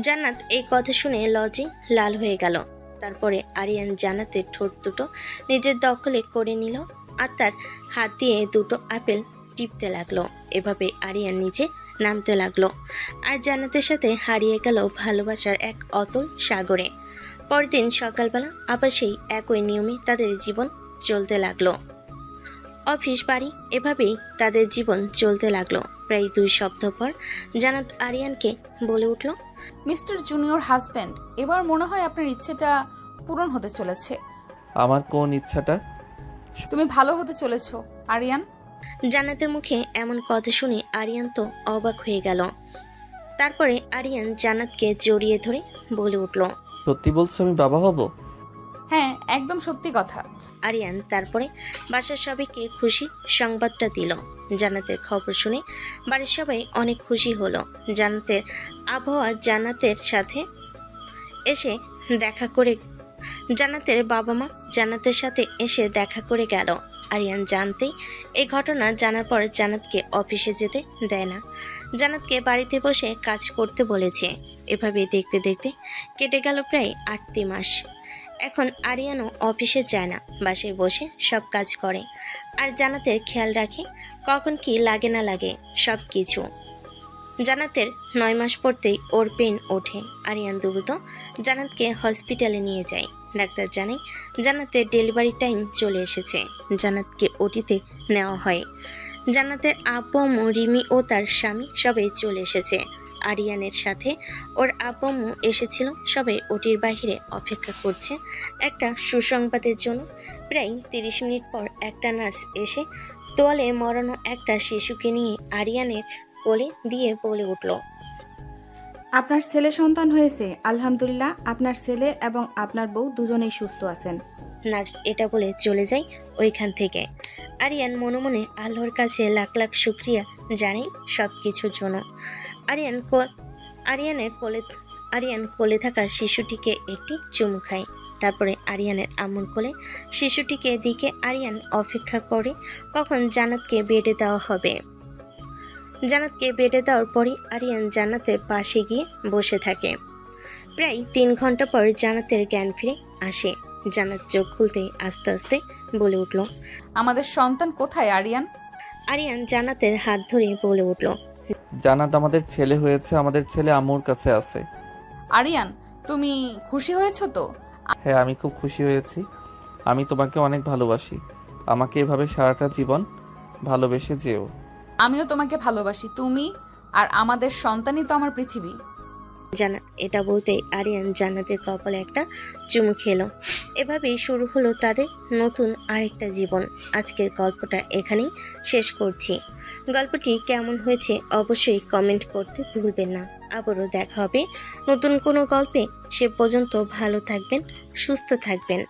জান্নাত এই কথা শুনে লজ্জে লাল হয়ে গেল। তারপরে আরিয়ান জান্নাতের ঠোঁট দুটো নিজের দখলে করে নিল আর তার হাত দিয়ে 2টো আপেল টিপতে লাগলো। এভাবে আরিয়ান নিচে নামতে লাগলো আর জান্নাতের সাথে হারিয়ে গেল ভালোবাসার এক অতল সাগরে। পরদিন সকালবেলা আবার সেই একই নিয়মে তাদের জীবন চলতে লাগলো। অফিস বাড়ি এভাবেই তাদের জীবন চলতে লাগলো। প্রায় 2 সপ্তাহ পর জান্নাত আরিয়ানকে বলে উঠল,
মিস্টার জুনিয়র হাজব্যান্ড, এবার মনে হয় আপনার ইচ্ছেটা পূরণ হতে চলেছে।
আমার কোন ইচ্ছাটা?
তুমি ভালো হতে চলেছো আরিয়ান।
জান্নাতের মুখে এমন কথা শুনে আরিয়ান তো অবাক হয়ে গেল। তারপরে আরিয়ান জান্নাতকে জড়িয়ে ধরে বলে উঠল,
সত্যি বলছো আমি বাবা হব?
হ্যাঁ, একদম সত্যি কথা।
আরিয়ান তারপরে বাসার সবাইকে খুশি সংবাদটা দিল। জান্নাতের খবর শুনে বাড়ির সবাই অনেক খুশি হলো। জান্নাতের আবহাওয়া জান্নাতের সাথে এসে দেখা করে জান্নাতের বাবা মা জান্নাতের সাথে এসে দেখা করে গেল। আরিয়ান জানতেই এই ঘটনা জানার পর জান্নাতকে অফিসে যেতে দেয় না। জান্নাতকে বাড়িতে বসে কাজ করতে বলেছে। এভাবে দেখতে দেখতে কেটে গেল প্রায় 8টি মাস। এখন আরিয়ানও অফিসে যায় না, বাসায় বসে সব কাজ করে আর জান্নাতের খেয়াল রাখে কখন কি লাগে না লাগে সব কিছু। জান্নাতের 9 মাস পড়তেই ওর পেন ওঠে। আরিয়ান দ্রুত জান্নাতকে হসপিটালে নিয়ে যায়। ডাক্তার জানায় জান্নাতের ডেলিভারি টাইম চলে এসেছে। জান্নাতকে ওটিতে নেওয়া হয়। জান্নাতের আব্বু আম্মু, রিমি ও তার স্বামী সবাই চলে এসেছে। আরিয়ানের সাথে ওর আব্বু আম্মু এসেছিল। সবাই ওটির বাইরে অপেক্ষা করছে একটা সুসংবাদের জন্য। প্রায় 30 মিনিট পর একটা নার্স এসে তোয়ালে মরানো একটা শিশুকে নিয়ে আরিয়ানের কোলে দিয়ে বলে উঠল,
আপনার ছেলে সন্তান হয়েছে। আলহামদুলিল্লাহ, আপনার ছেলে এবং আপনার বউ দুজনেই সুস্থ আছেন।
নার্স এটা বলে চলে যায় ওইখান থেকে। আরিয়ান মনে মনে আল্লাহর কাছে লাখ লাখ শুক্রিয়া জানাই সব কিছুর জন্য। আরিয়ান কোলে থাকা শিশুটিকে একটি চুমু খায়। তারপরে আরিয়ানের আম্মুর কোলে শিশুটিকে দিকে আরিয়ান অপেক্ষা করে কখন জান্নাতকে বেডে দেওয়া হবে। জান্নাতকে বেডে দেওয়ার পরই আরিয়ান জান্নাতের পাশে গিয়ে বসে থাকে। প্রায় 3 ঘন্টা পর জান্নাতের জ্ঞান ফিরে আসে। জান্নাত চোখ খুলতেই আস্তে আস্তে বলে উঠল,
আমাদের সন্তান কোথায় আরিয়ান?
আরিয়ান জান্নাতের হাত ধরে বলে উঠল,
জান্নাত, আমাদের ছেলে হয়েছে, আমাদের ছেলে আম্মুর কাছে আছে।
আরিয়ান, তুমি খুশি হয়েছো তো?
হ্যাঁ, আমি খুব খুশি হয়েছি। আমি তোমাকে অনেক ভালোবাসি। আমাকে এভাবে সারাটা জীবন ভালোবেসে যেও।
আমিও তোমাকে ভালোবাসি। তুমি আর আমাদের সন্তানই তো আমার পৃথিবী।
জান্নাত এটা বলতেই আরিয়ান জান্নাতের কপালে একটা চুমু খেলো। এভাবেই শুরু হলো তাদের নতুন আরেকটা জীবন। আজকের গল্পটা এখানেই শেষ করছি। গল্পটি কেমন হয়েছে অবশ্যই কমেন্ট করতে ভুলবেন না। আবারও দেখা হবে নতুন কোনো গল্পে। সে পর্যন্ত ভালো থাকবেন, সুস্থ থাকবেন।